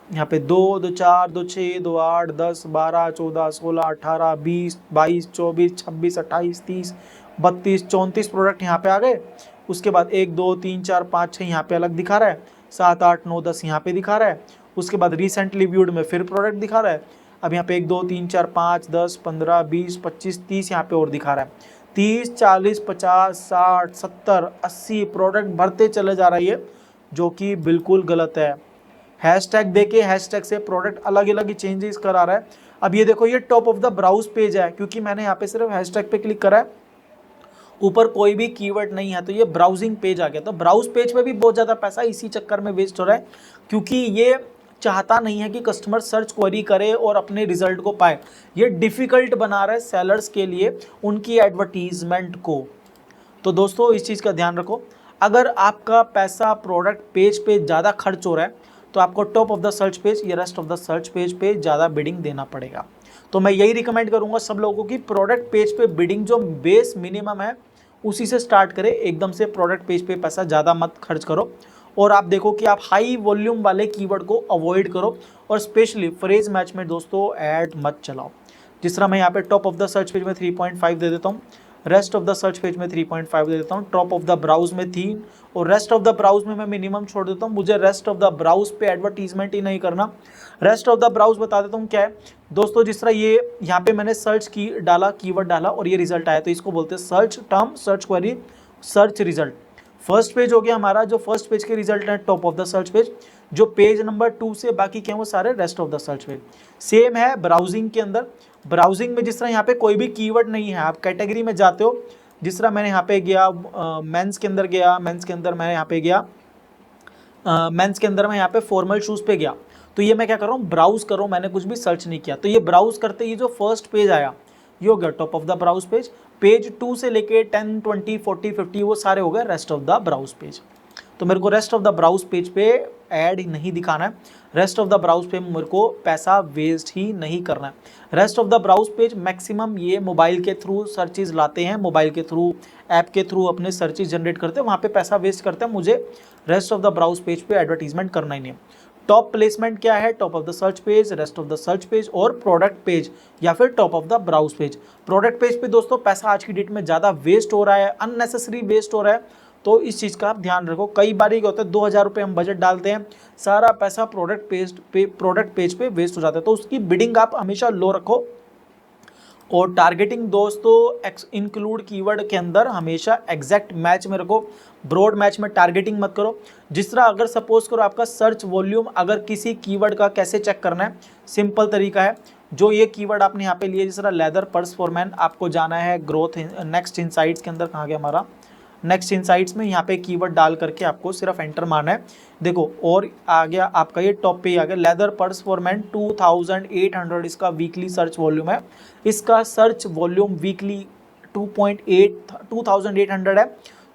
यहाँ पे 2, 2, 4, 2, 6, 2, 8, 10, 12, 14, 16, 18, 20, 22, 24, 26, 28, 30, 32, 34 प्रोडक्ट यहाँ पे आ गए। उसके बाद 1, 2, 3, 4, 5, 6 यहाँ पे अलग दिखा रहा है, 7, 8, 9, 10 यहाँ पे दिखा रहा है। उसके बाद रिसेंटली व्यूड में फिर प्रोडक्ट दिखा रहा है। अब यहाँ पे 1, 2, 3, 4, 5, 10, 15, 20, 25, 30 यहाँ पे और दिखा रहा है। 30, 40, 50, 60, 70, 80 प्रोडक्ट भरते चले जा रही है, जो कि बिल्कुल गलत है। हैशटैग देके हैशटैग से प्रोडक्ट अलग अलग ही चेंजेस करा रहा है। अब ये देखो ये top of the browse page है, क्योंकि मैंने यहाँ पे सिर्फ हैशटैग पे क्लिक करा है, ऊपर कोई भी कीवर्ड नहीं है, तो ये ब्राउजिंग पेज आ गया। तो ब्राउज पेज पे भी बहुत ज़्यादा पैसा इसी चक्कर में वेस्ट हो रहा है, क्योंकि ये चाहता नहीं है कि कस्टमर सर्च क्वेरी करे और अपने रिजल्ट को पाए। ये डिफ़िकल्ट बना रहा है सेलर्स के लिए उनकी एडवर्टीजमेंट को। तो दोस्तों इस चीज़ का ध्यान रखो, अगर आपका पैसा प्रोडक्ट पेज पे ज़्यादा खर्च हो रहा है तो आपको top of the search page या rest of the search page पे ज़्यादा बिडिंग देना पड़ेगा। तो मैं यही रिकमेंड करूँगा सब लोगों की, प्रोडक्ट पेज पे बिडिंग जो बेस मिनिमम है उसी से स्टार्ट करें, एकदम से प्रोडक्ट पेज पे पैसा ज़्यादा मत खर्च करो। और आप देखो कि आप हाई वॉल्यूम वाले कीवर्ड को अवॉइड करो और स्पेशली फ्रेज मैच में दोस्तों ऐड मत चलाओ। जिस तरह मैं यहाँ पे top of the search page में 3.5 दे देता हूँ, rest of the search page में 3.5 दे देता हूँ, टॉप ऑफ द ब्राउज में 3 और रेस्ट ऑफ द ब्राउज में मैं मिनिमम छोड़ देता हूँ। मुझे रेस्ट ऑफ द ब्राउज पे एडवर्टीजमेंट ही नहीं करना। रेस्ट ऑफ द ब्राउज बता देता हूँ क्या है दोस्तों। जिस तरह ये यहाँ पे मैंने सर्च की डाला, कीवर्ड डाला और ये रिजल्ट आया, तो इसको बोलते हैं search term, search query, search result. First page हो गया हमारा, जो फर्स्ट पेज के रिजल्ट है top of the search page. जो पेज नंबर 2 से बाकी क्या है वो सारे rest of the search page. Same है ब्राउजिंग के अंदर। ब्राउजिंग में जिस तरह यहाँ पे कोई भी कीवर्ड नहीं है, आप कैटेगरी में जाते हो, जिस तरह मैंने यहाँ पे गया मेंस के अंदर गया, मेंस के अंदर मैं यहाँ पे गया, मेंस के अंदर मैं यहाँ पे फॉर्मल शूज़ पे गया, तो ये मैं क्या कर रहा हूँ, ब्राउज कर रहा हूँ, मैंने कुछ भी सर्च नहीं किया। तो ये ब्राउज करते ही जो फर्स्ट पेज आया ये हो गया top of the browse page. Page 2 से लेके 10, 20, 40, 50 वो सारे हो गए rest of the browse page. तो मेरे को rest of the browse page पे ऐड नहीं दिखाना है, रेस्ट ऑफ द ब्राउज पे मेरे को पैसा वेस्ट ही नहीं करना है। Rest of the browse page maximum ये मोबाइल के थ्रू सर्चेज लाते हैं, मोबाइल के थ्रू ऐप के थ्रू अपने सर्चेज जनरेट करते हैं, वहाँ पे पैसा वेस्ट करते हैं। मुझे rest of the browse page पे एडवर्टीजमेंट करना ही नहीं है। टॉप प्लेसमेंट क्या है, top of the search page, rest of the search page और प्रोडक्ट पेज या फिर top of the browse page. Product page पे दोस्तों पैसा आज की डेट में ज़्यादा वेस्ट हो रहा है, अननेसेसरी वेस्ट हो रहा है, तो इस चीज़ का आप ध्यान रखो। कई बार ये होता है 2000 रुपये हम बजट डालते हैं, सारा पैसा प्रोडक्ट पेज पे वेस्ट हो जाता है, तो उसकी बिडिंग आप हमेशा लो रखो। और टारगेटिंग दोस्तों इंक्लूड कीवर्ड के अंदर हमेशा एग्जैक्ट मैच में रखो, ब्रॉड मैच में टारगेटिंग मत करो। जिस तरह अगर सपोज करो आपका सर्च वॉल्यूम, अगर किसी कीवर्ड का कैसे चेक करना है, सिंपल तरीका है, जो ये कीवर्ड आपने यहाँ पे लिए, जिस तरह लेदर पर्स फॉर मैन, आपको जाना है ग्रोथ नेक्स्ट इनसाइट्स के अंदर, कहाँ गया हमारा नेक्स्ट इनसाइट्स में, यहाँ पे कीवर्ड डाल करके आपको सिर्फ एंटर मारना है। देखो और आ गया आपका ये टॉप पे ही आ गया लेदर पर्स फॉर मैन 2800, इसका वीकली सर्च वॉल्यूम है। इसका सर्च वॉल्यूम वीकली 2800 है,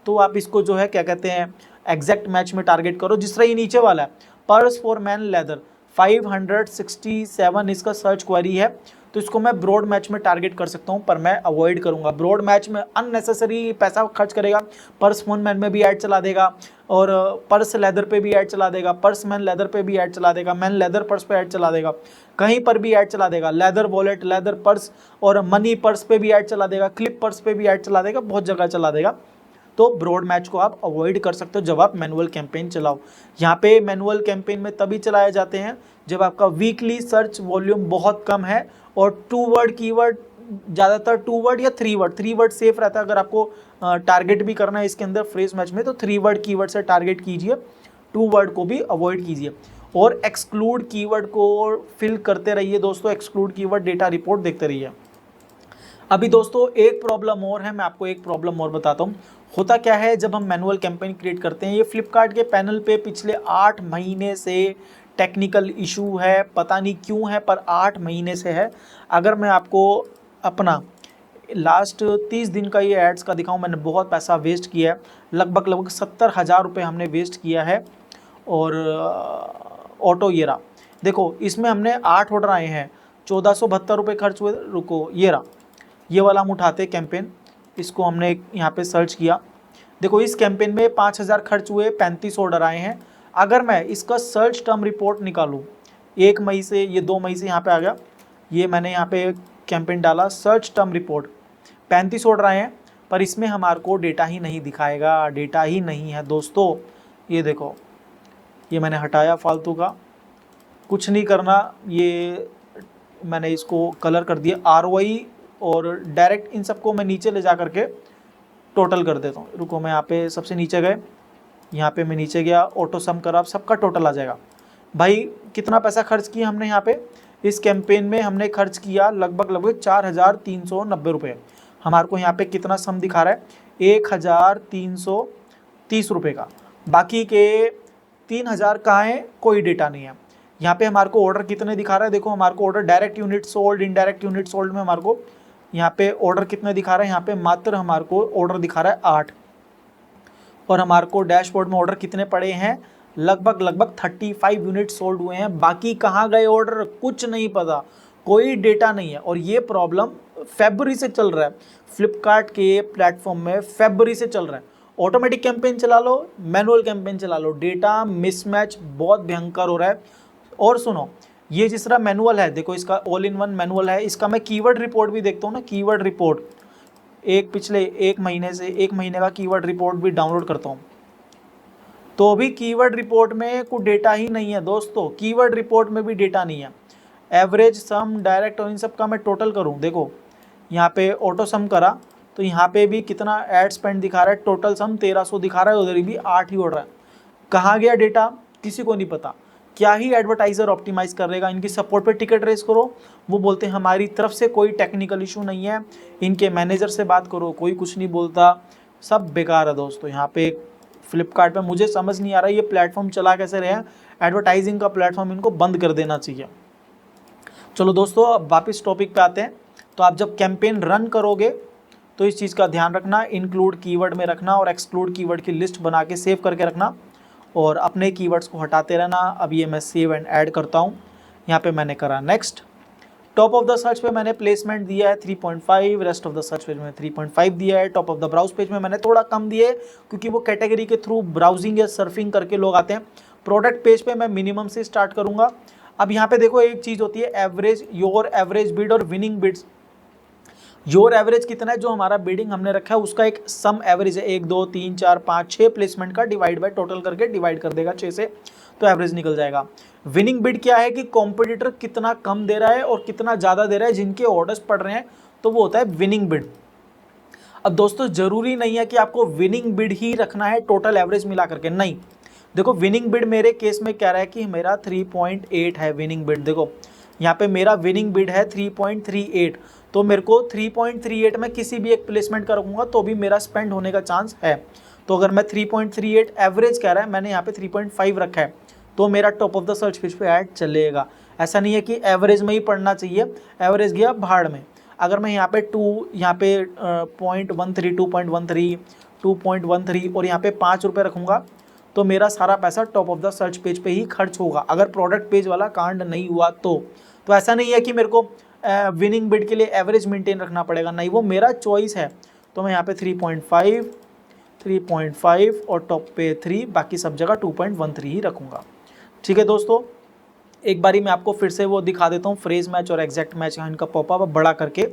तो आप इसको जो है क्या कहते हैं एग्जैक्ट मैच में टारगेट करो। जिस तरह ये नीचे वाला है पर्स फॉर मैन लेदर 567 इसका सर्च क्वेरी है, तो इसको मैं ब्रॉड मैच में टारगेट कर सकता हूं, पर मैं अवॉइड करूंगा। ब्रॉड मैच में अननेसेसरी पैसा खर्च करेगा, पर्स फोन मैन में भी ऐड चला देगा और पर्स लेदर पे भी ऐड चला देगा, पर्स मैन लेदर पे भी ऐड चला देगा, मैन लेदर पर्स पे ऐड चला देगा, कहीं पर भी ऐड चला देगा, लेदर वॉलेट, लेदर पर्स और मनी पर्स पे भी ऐड चला देगा, क्लिप पर्स पे भी ऐड चला देगा, बहुत जगह चला देगा। तो ब्रॉड मैच को आप अवॉइड कर सकते हो जब आप मैनुअल कैंपेन चलाओ। यहाँ पे मैनुअल कैंपेन में तभी चलाए जाते हैं जब आपका वीकली सर्च वॉल्यूम बहुत कम है और 2 वर्ड कीवर्ड, ज़्यादातर 2 वर्ड या 3 वर्ड, 3 वर्ड सेफ रहता है। अगर आपको टारगेट भी करना है इसके अंदर फ्रेज मैच में तो 3 वर्ड कीवर्ड से टारगेट कीजिए, 2 वर्ड को भी अवॉइड कीजिए और एक्सक्लूड कीवर्ड को फिल करते रहिए दोस्तों। एक्सक्लूड कीवर्ड डेटा रिपोर्ट देखते रहिए। अभी दोस्तों एक प्रॉब्लम और है, मैं आपको एक प्रॉब्लम और बताता हूँ। होता क्या है जब हम मैनुअल कैंपेन क्रिएट करते हैं, ये फ्लिपकार्ट के पैनल पे पिछले 8 महीने से टेक्निकल इशू है, पता नहीं क्यों है पर 8 महीने से है। अगर मैं आपको अपना लास्ट 30 दिन का ये एड्स का दिखाऊं, मैंने बहुत पैसा वेस्ट किया है, लगभग 70,000 रुपये हमने वेस्ट किया है। और ऑटो ये रहा, देखो इसमें हमने 8 ऑर्डर आए हैं, 1472 रुपये खर्च हुए। रुको ये रहा, ये वाला हम उठाते कैंपेन, इसको हमने यहाँ पे सर्च किया, देखो इस कैंपेन में 5,000 खर्च हुए, 35 ऑर्डर आए हैं। अगर मैं इसका सर्च टर्म रिपोर्ट निकालूँ 1 मई से, ये 2 मई से यहाँ पे आ गया, ये मैंने यहाँ पे कैंपेन डाला सर्च टर्म रिपोर्ट, 35 ऑर्डर आए हैं, पर इसमें हमारे को डेटा ही नहीं दिखाएगा, डेटा ही नहीं है दोस्तों। ये देखो ये मैंने हटाया फालतू का, कुछ नहीं करना, ये मैंने इसको कलर कर दिया ROI और डायरेक्ट इन सबको मैं नीचे ले जा करके टोटल कर देता हूँ। रुको मैं यहाँ पे सबसे नीचे गए, यहाँ पे मैं नीचे गया, ऑटो सम करा, सबका टोटल आ जाएगा। भाई कितना पैसा खर्च किया हमने यहाँ पे इस कैंपेन में, हमने खर्च किया लगभग 4,390 रुपये। हमारे को यहाँ पे कितना सम दिखा रहा है 1,330 रुपये का, बाकी के 3,000 कहाँ है कोई डेटा नहीं है। यहाँ पे हमारे को ऑर्डर कितने दिखा रहा है, देखो हमारे को order direct unit sold, indirect unit sold में हमारे को यहाँ पे ऑर्डर कितने दिखा रहा है, यहाँ पे मात्र हमारे को ऑर्डर दिखा रहा है 8 और हमारे को डैशबोर्ड में ऑर्डर कितने पड़े हैं लगभग 35 यूनिट सोल्ड हुए हैं। बाकी कहाँ गए ऑर्डर कुछ नहीं पता, कोई डेटा नहीं है। और ये प्रॉब्लम फरवरी से चल रहा है, फ्लिपकार्ट के प्लेटफॉर्म में फरवरी से चल रहा है। ऑटोमेटिक कैंपेन चला लो, मैनुअल कैंपेन चला लो, डेटा मिसमैच बहुत भयंकर हो रहा है। और सुनो ये जिस तरह मैनुअल है, देखो इसका ऑल इन वन मैनुअल है, इसका मैं कीवर्ड रिपोर्ट भी देखता हूँ ना, कीवर्ड रिपोर्ट पिछले 1 महीने से 1 महीने का कीवर्ड रिपोर्ट भी डाउनलोड करता हूँ, तो भी कीवर्ड रिपोर्ट में कोई डेटा ही नहीं है दोस्तों, कीवर्ड रिपोर्ट में भी डेटा नहीं है। एवरेज सम डायरेक्ट और इन सब का मैं टोटल करूँ, देखो यहाँ पे ऑटो सम करा तो यहाँ पे भी कितना एड स्पेंड दिखा रहा है, टोटल सम 1300 दिखा रहा है, उधर भी 8 ही ऑर्डर है। कहाँ गया डेटा किसी को नहीं पता। क्या ही एडवर्टाइज़र ऑप्टिमाइज करेगा, इनकी सपोर्ट पे टिकट रेस करो, वो बोलते हैं हमारी तरफ से कोई टेक्निकल इशू नहीं है, इनके मैनेजर से बात करो कोई कुछ नहीं बोलता, सब बेकार है दोस्तों। यहाँ पे फ्लिपकार्ट पे मुझे समझ नहीं आ रहा है ये प्लेटफॉर्म चला कैसे रहे हैं, एडवर्टाइजिंग का प्लेटफॉर्म इनको बंद कर देना चाहिए। चलो दोस्तों अब वापस टॉपिक पे आते हैं। तो आप जब कैंपेन रन करोगे तो इस चीज़ का ध्यान रखना, इंक्लूड कीवर्ड में रखना और एक्सक्लूड कीवर्ड की लिस्ट बना के सेव करके रखना और अपने कीवर्ड्स को हटाते रहना। अब ये मैं सेव एंड ऐड करता हूँ, यहाँ पे मैंने करा next. Top of the search पे मैंने प्लेसमेंट दिया है 3.5, rest of the search page में 3.5 दिया है। Top of the browse page में मैंने थोड़ा कम दिए क्योंकि वो कैटेगरी के थ्रू ब्राउजिंग या सर्फिंग करके लोग आते हैं। प्रोडक्ट पेज पे मैं मिनिमम से स्टार्ट करूँगा। अब यहाँ पे देखो एक चीज़ होती है एवरेज, योर एवरेज बिड और विनिंग बिड्स। योर एवरेज कितना है, जो हमारा बिडिंग हमने रखा है उसका एक सम एवरेज है, 1 2 3 4 5 6 प्लेसमेंट का डिवाइड बाय टोटल करके डिवाइड कर देगा 6 से, तो एवरेज निकल जाएगा। विनिंग बिड क्या है कि कॉम्पिटिटर कितना कम दे रहा है और कितना ज़्यादा दे रहा है, जिनके ऑर्डर्स पड़ रहे हैं, तो वो होता है विनिंग बिड। अब दोस्तों जरूरी नहीं है कि आपको विनिंग बिड ही रखना है टोटल एवरेज मिला करके, नहीं। देखो विनिंग बिड मेरे केस में क्या रहा है कि मेरा 3.8 है विनिंग बिड। देखो यहाँ पे मेरा विनिंग बिड है 3.38, तो मेरे को 3.38 में किसी भी एक प्लेसमेंट का रखूँगा तो भी मेरा स्पेंड होने का चांस है। तो अगर मैं 3.38 एवरेज कह रहा है, मैंने यहाँ पे 3.5 रखा है, तो मेरा top of the search page पे ऐड चलेगा। ऐसा नहीं है कि एवरेज में ही पढ़ना चाहिए, एवरेज गया भाड़ में। अगर मैं यहाँ पे 0.13, 2.13, 2.13 और यहाँ पे 5 रुपये रखूँगा तो मेरा सारा पैसा top of the search page पे ही खर्च होगा, अगर प्रोडक्ट पेज वाला कांड नहीं हुआ तो ऐसा नहीं है कि मेरे को विनिंग बिड के लिए एवरेज मेंटेन रखना पड़ेगा, नहीं, वो मेरा चॉइस है। तो मैं यहाँ पे 3.5 और टॉप पे 3, बाकी सब जगह 2.13 ही रखूँगा। ठीक है दोस्तों, एक बारी मैं आपको फिर से वो दिखा देता हूँ, फ्रेज मैच और एग्जैक्ट मैच का इनका पॉपअप बड़ा करके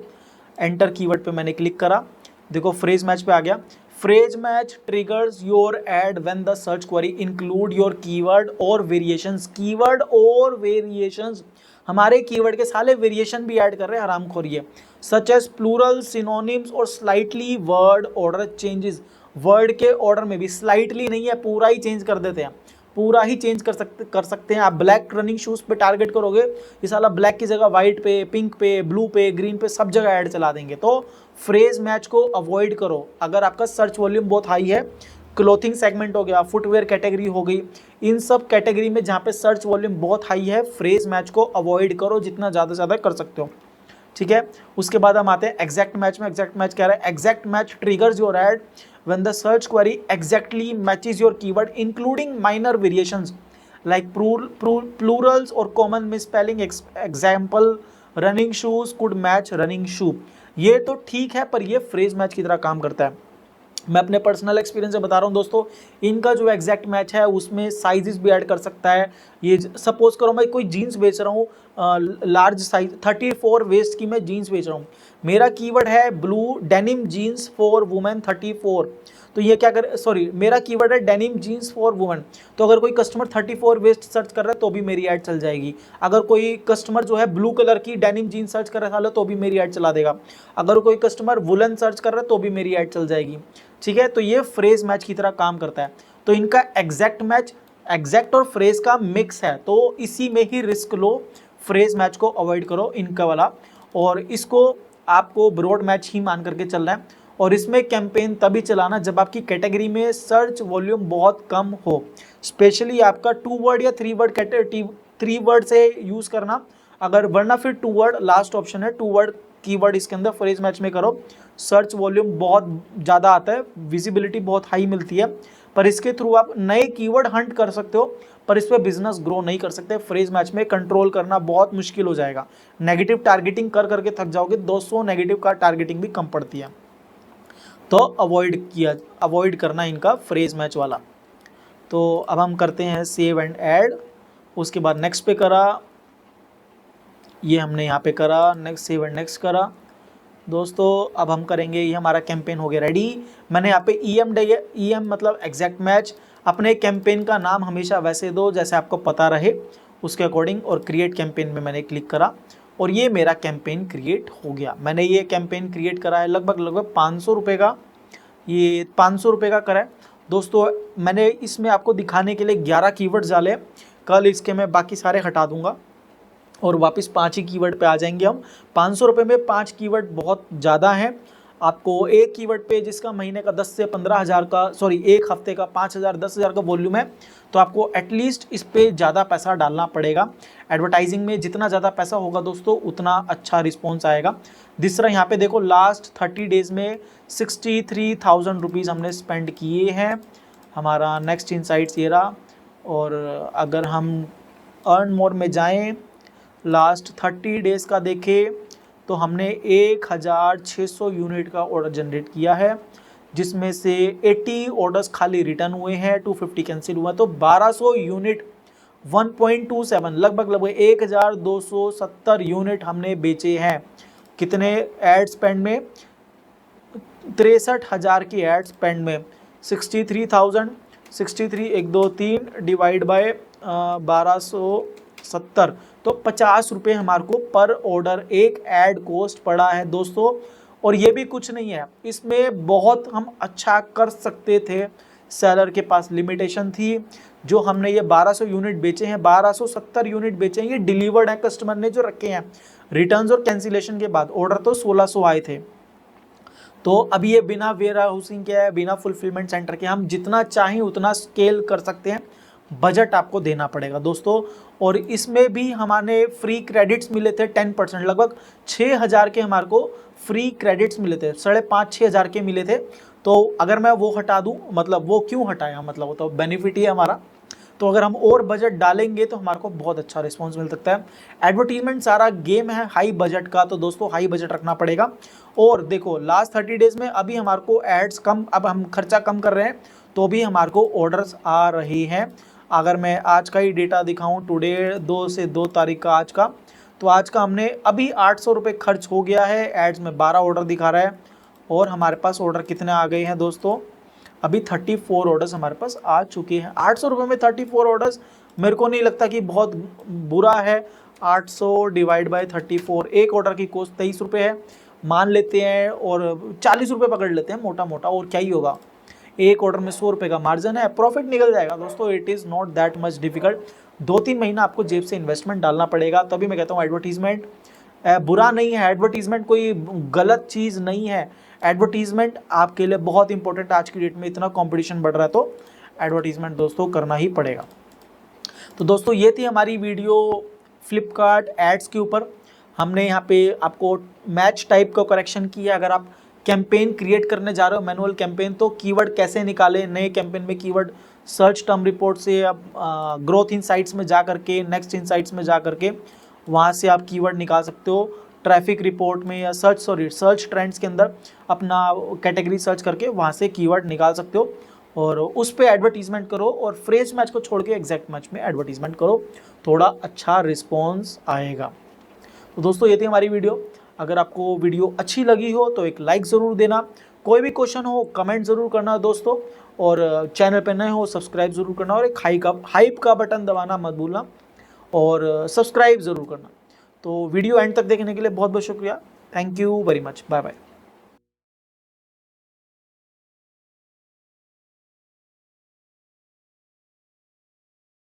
एंटर कीवर्ड पे मैंने क्लिक करा, देखो फ्रेज मैच पे आ गया। Phrase match triggers your ad when the search query include your keyword और वेरिएशंस। कीवर्ड और वेरिएशंस, हमारे कीवर्ड के साले वेरिएशन भी ऐड कर रहे हैं हरामखोरी है, सच एज प्लूरल, सिनोनिम्स और slightly word order changes. Word के ऑर्डर में भी स्लाइटली नहीं है, पूरा ही चेंज कर देते हैं, पूरा ही चेंज कर सकते हैं। आप ब्लैक रनिंग शूज़ पे टारगेट करोगे, ये साला ब्लैक की जगह वाइट पे, पिंक पे, ब्लू पे, ग्रीन पे सब जगह ऐड चला देंगे। तो फ्रेज मैच को अवॉइड करो अगर आपका सर्च वॉल्यूम बहुत हाई है। क्लोथिंग सेगमेंट हो गया, फुटवेयर कैटेगरी हो गई, इन सब कैटेगरी में जहाँ पे सर्च वॉल्यूम बहुत हाई है, फ्रेज मैच को अवॉइड करो जितना ज़्यादा से ज़्यादा कर सकते हो। ठीक है, उसके बाद हम आते हैं एग्जैक्ट मैच में। एग्जैक्ट मैच कह रहा है exact match triggers your add when the search query exactly matches your keyword including minor variations like plurals or common misspelling. example running shoes could match running shoe। ये तो ठीक है, पर ये फ्रेज मैच की तरह काम करता है। मैं अपने पर्सनल एक्सपीरियंस से बता रहा हूँ दोस्तों, इनका जो एग्जैक्ट मैच है उसमें साइजेस भी ऐड कर सकता है। ये सपोज करो मैं कोई जीन्स बेच रहा हूँ, लार्ज साइज 34 वेस्ट की मैं जीन्स बेच रहा हूँ, मेरा कीवर्ड है blue denim jeans for women 34, तो ये क्या कर, सॉरी मेरा कीवर्ड है डेनिम जीन्स फॉर वुमेन, तो अगर कोई कस्टमर 34 वेस्ट सर्च कर रहा है तो भी मेरी ऐड चल जाएगी। अगर कोई कस्टमर जो है ब्लू कलर की डेनिम जीन्स सर्च कर रहा है तो भी मेरी ऐड चला देगा। अगर कोई कस्टमर वुलन सर्च कर रहा है तो भी मेरी ऐड चल जाएगी। ठीक है, तो ये फ्रेज मैच की तरह काम करता है। तो इनका एग्जैक्ट मैच, एग्जैक्ट और फ्रेज का मिक्स है, तो इसी में ही रिस्क लो, फ्रेज मैच को अवॉइड करो इनका वाला, और इसको आपको ब्रॉड मैच ही मान करके चलना है। और इसमें कैंपेन तभी चलाना जब आपकी कैटेगरी में सर्च वॉल्यूम बहुत कम हो, स्पेशली आपका 2 वर्ड या 3 वर्ड कैटेगरी, 3 वर्ड से यूज़ करना, अगर वरना फिर 2 वर्ड लास्ट ऑप्शन है, 2 वर्ड कीवर्ड इसके अंदर फ्रेज मैच में करो, सर्च वॉल्यूम बहुत ज़्यादा आता है, विजिबिलिटी बहुत हाई मिलती है, पर इसके थ्रू आप नए कीवर्ड हंट कर सकते हो, पर इस पर बिजनेस ग्रो नहीं कर सकते। फ्रेज मैच में कंट्रोल करना बहुत मुश्किल हो जाएगा, नेगेटिव टारगेटिंग कर करके थक जाओगे, 200 नेगेटिव का टारगेटिंग भी कम पड़ती है, तो अवॉइड करना इनका फ्रेज मैच वाला। तो अब हम करते हैं सेव एंड ऐड, उसके बाद नेक्स्ट पे करा, ये हमने यहाँ पे करा, नेक्स्ट सेव एंड नेक्स्ट करा दोस्तों। अब हम करेंगे, ये हमारा कैंपेन हो गया रेडी। मैंने यहाँ पे EM मतलब एग्जैक्ट मैच, अपने कैंपेन का नाम हमेशा वैसे दो जैसे आपको पता रहे उसके अकॉर्डिंग, और क्रिएट कैंपेन में मैंने क्लिक करा और ये मेरा कैंपेन क्रिएट हो गया। मैंने ये कैंपेन क्रिएट करा है लगभग 500 रुपये का, ये 500 रुपये का करा है दोस्तों। मैंने इसमें आपको दिखाने के लिए 11 कीवर्ड्स डाले, कल इसके मैं बाकी सारे हटा दूंगा और वापस 5 ही कीवर्ड पे आ जाएंगे हम। 500 रुपये में 5 कीवर्ड बहुत ज़्यादा हैं। आपको एक कीवर्ड पे जिसका महीने का 10 से 15 हज़ार का, सॉरी एक हफ्ते का 5,000 10,000 का वॉल्यूम है, तो आपको एटलीस्ट इस पे ज़्यादा पैसा डालना पड़ेगा। एडवर्टाइजिंग में जितना ज़्यादा पैसा होगा दोस्तों उतना अच्छा रिस्पॉन्स आएगा। दूसरा यहाँ पे देखो, लास्ट 30 डेज़ में 63,000 रुपीज़ हमने स्पेंड किए हैं। हमारा नेक्स्ट इनसाइट्स ये रहा, और अगर हम अर्न मोर में जाएँ, लास्ट 30 डेज़ का देखें तो हमने 1,600 यूनिट का ऑर्डर जनरेट किया है, जिसमें से 80 ऑर्डर्स खाली रिटर्न हुए हैं, 250 कैंसिल हुआ, तो 1200 यूनिट 1.27 लगभग 1,270 यूनिट हमने बेचे हैं। कितने एड स्पेंड में? 63,000 की एड स्पेंड में 63,000, 63 1 2 3 डिवाइड बाय 1270, तो 50 रुपये हमारे को पर ऑर्डर एक ऐड कॉस्ट पड़ा है दोस्तों। और ये भी कुछ नहीं है, इसमें बहुत हम अच्छा कर सकते थे, सेलर के पास लिमिटेशन थी। जो हमने ये 1200 यूनिट बेचे हैं, 1270 यूनिट बेचे हैं, ये डिलीवर्ड है, कस्टमर ने जो रखे हैं। रिटर्न्स और कैंसिलेशन के बाद ऑर्डर तो 1600 आए थे। तो अब ये बिना वेयर हाउसिंग के, बिना फुलफिलमेंट सेंटर के हम जितना चाहें उतना स्केल कर सकते हैं। बजट आपको देना पड़ेगा दोस्तों। और इसमें भी हमारे फ्री क्रेडिट्स मिले थे 10%, लगभग 6,000 के हमारे को फ्री क्रेडिट्स मिले थे, 5,500-6,000 के मिले थे, तो अगर मैं वो हटा दूं, मतलब वो क्यों हटाया, मतलब वो तो बेनिफिट ही है हमारा। तो अगर हम और बजट डालेंगे तो हमारे को बहुत अच्छा रिस्पॉन्स मिल सकता है। एडवर्टीजमेंट सारा गेम है हाई बजट का, तो दोस्तों हाई बजट रखना पड़ेगा। और देखो लास्ट 30 डेज में अभी हमारे को एड्स कम, अब हम खर्चा कम कर रहे हैं तो भी हमारे को ऑर्डर्स आ रहे हैं। अगर मैं आज का ही डेटा दिखाऊं, टुडे 2 तारीख का आज का, तो आज का हमने अभी 800 रुपये खर्च हो गया है, एड्स में 12 ऑर्डर दिखा रहा है। और हमारे पास ऑर्डर कितने आ गए हैं दोस्तों, अभी 34 ऑर्डर्स हमारे पास आ चुके हैं। 800 रुपये में 34 ऑर्डर्स मेरे को नहीं लगता कि बहुत बुरा है। 800 डिवाइड बाय 34, एक ऑर्डर की कॉस्ट 23 रुपये है मान लेते हैं, और 40 रुपये पकड़ लेते हैं मोटा मोटा, और क्या ही होगा। एक ऑर्डर में 100 रुपये का मार्जिन है, प्रॉफिट निकल जाएगा दोस्तों। It is not that much difficult. 2-3 महीना आपको जेब से इन्वेस्टमेंट डालना पड़ेगा, तभी मैं कहता हूँ एडवर्टीजमेंट बुरा नहीं है, एडवर्टीजमेंट कोई गलत चीज़ नहीं है। एडवर्टीजमेंट आपके लिए बहुत इंपॉर्टेंट, आज की डेट में इतना कंपटीशन बढ़ रहा है तो एडवर्टीजमेंट दोस्तों करना ही पड़ेगा। तो दोस्तों ये थी हमारी वीडियो फ्लिपकार्ट एड्स के ऊपर। हमने यहाँ पे आपको मैच टाइप का करेक्शन किया। अगर आप कैंपेन क्रिएट करने जा रहे हो मैनुअल कैंपेन, तो कीवर्ड कैसे निकालें, नए कैंपेन में कीवर्ड सर्च टर्म रिपोर्ट से आप ग्रोथ इनसाइट्स में जा करके, नेक्स्ट इनसाइट्स में जा करके वहाँ से आप कीवर्ड निकाल सकते हो। ट्रैफिक रिपोर्ट में या सर्च ट्रेंड्स के अंदर अपना कैटेगरी सर्च करके वहाँ से कीवर्ड निकाल सकते हो और उस पे एडवर्टीजमेंट करो, और फ्रेज मैच को छोड़ के एग्जैक्ट मैच में एडवर्टीजमेंट करो, थोड़ा अच्छा रिस्पॉन्स आएगा। तो दोस्तों ये थी हमारी वीडियो। अगर आपको वीडियो अच्छी लगी हो तो एक लाइक ज़रूर देना, कोई भी क्वेश्चन हो कमेंट ज़रूर करना दोस्तों, और चैनल पर नए हो सब्सक्राइब ज़रूर करना, और एक हाइप का बटन दबाना मत भूलना, और सब्सक्राइब ज़रूर करना। तो वीडियो एंड तक देखने के लिए बहुत बहुत शुक्रिया। Thank you very much. Bye bye.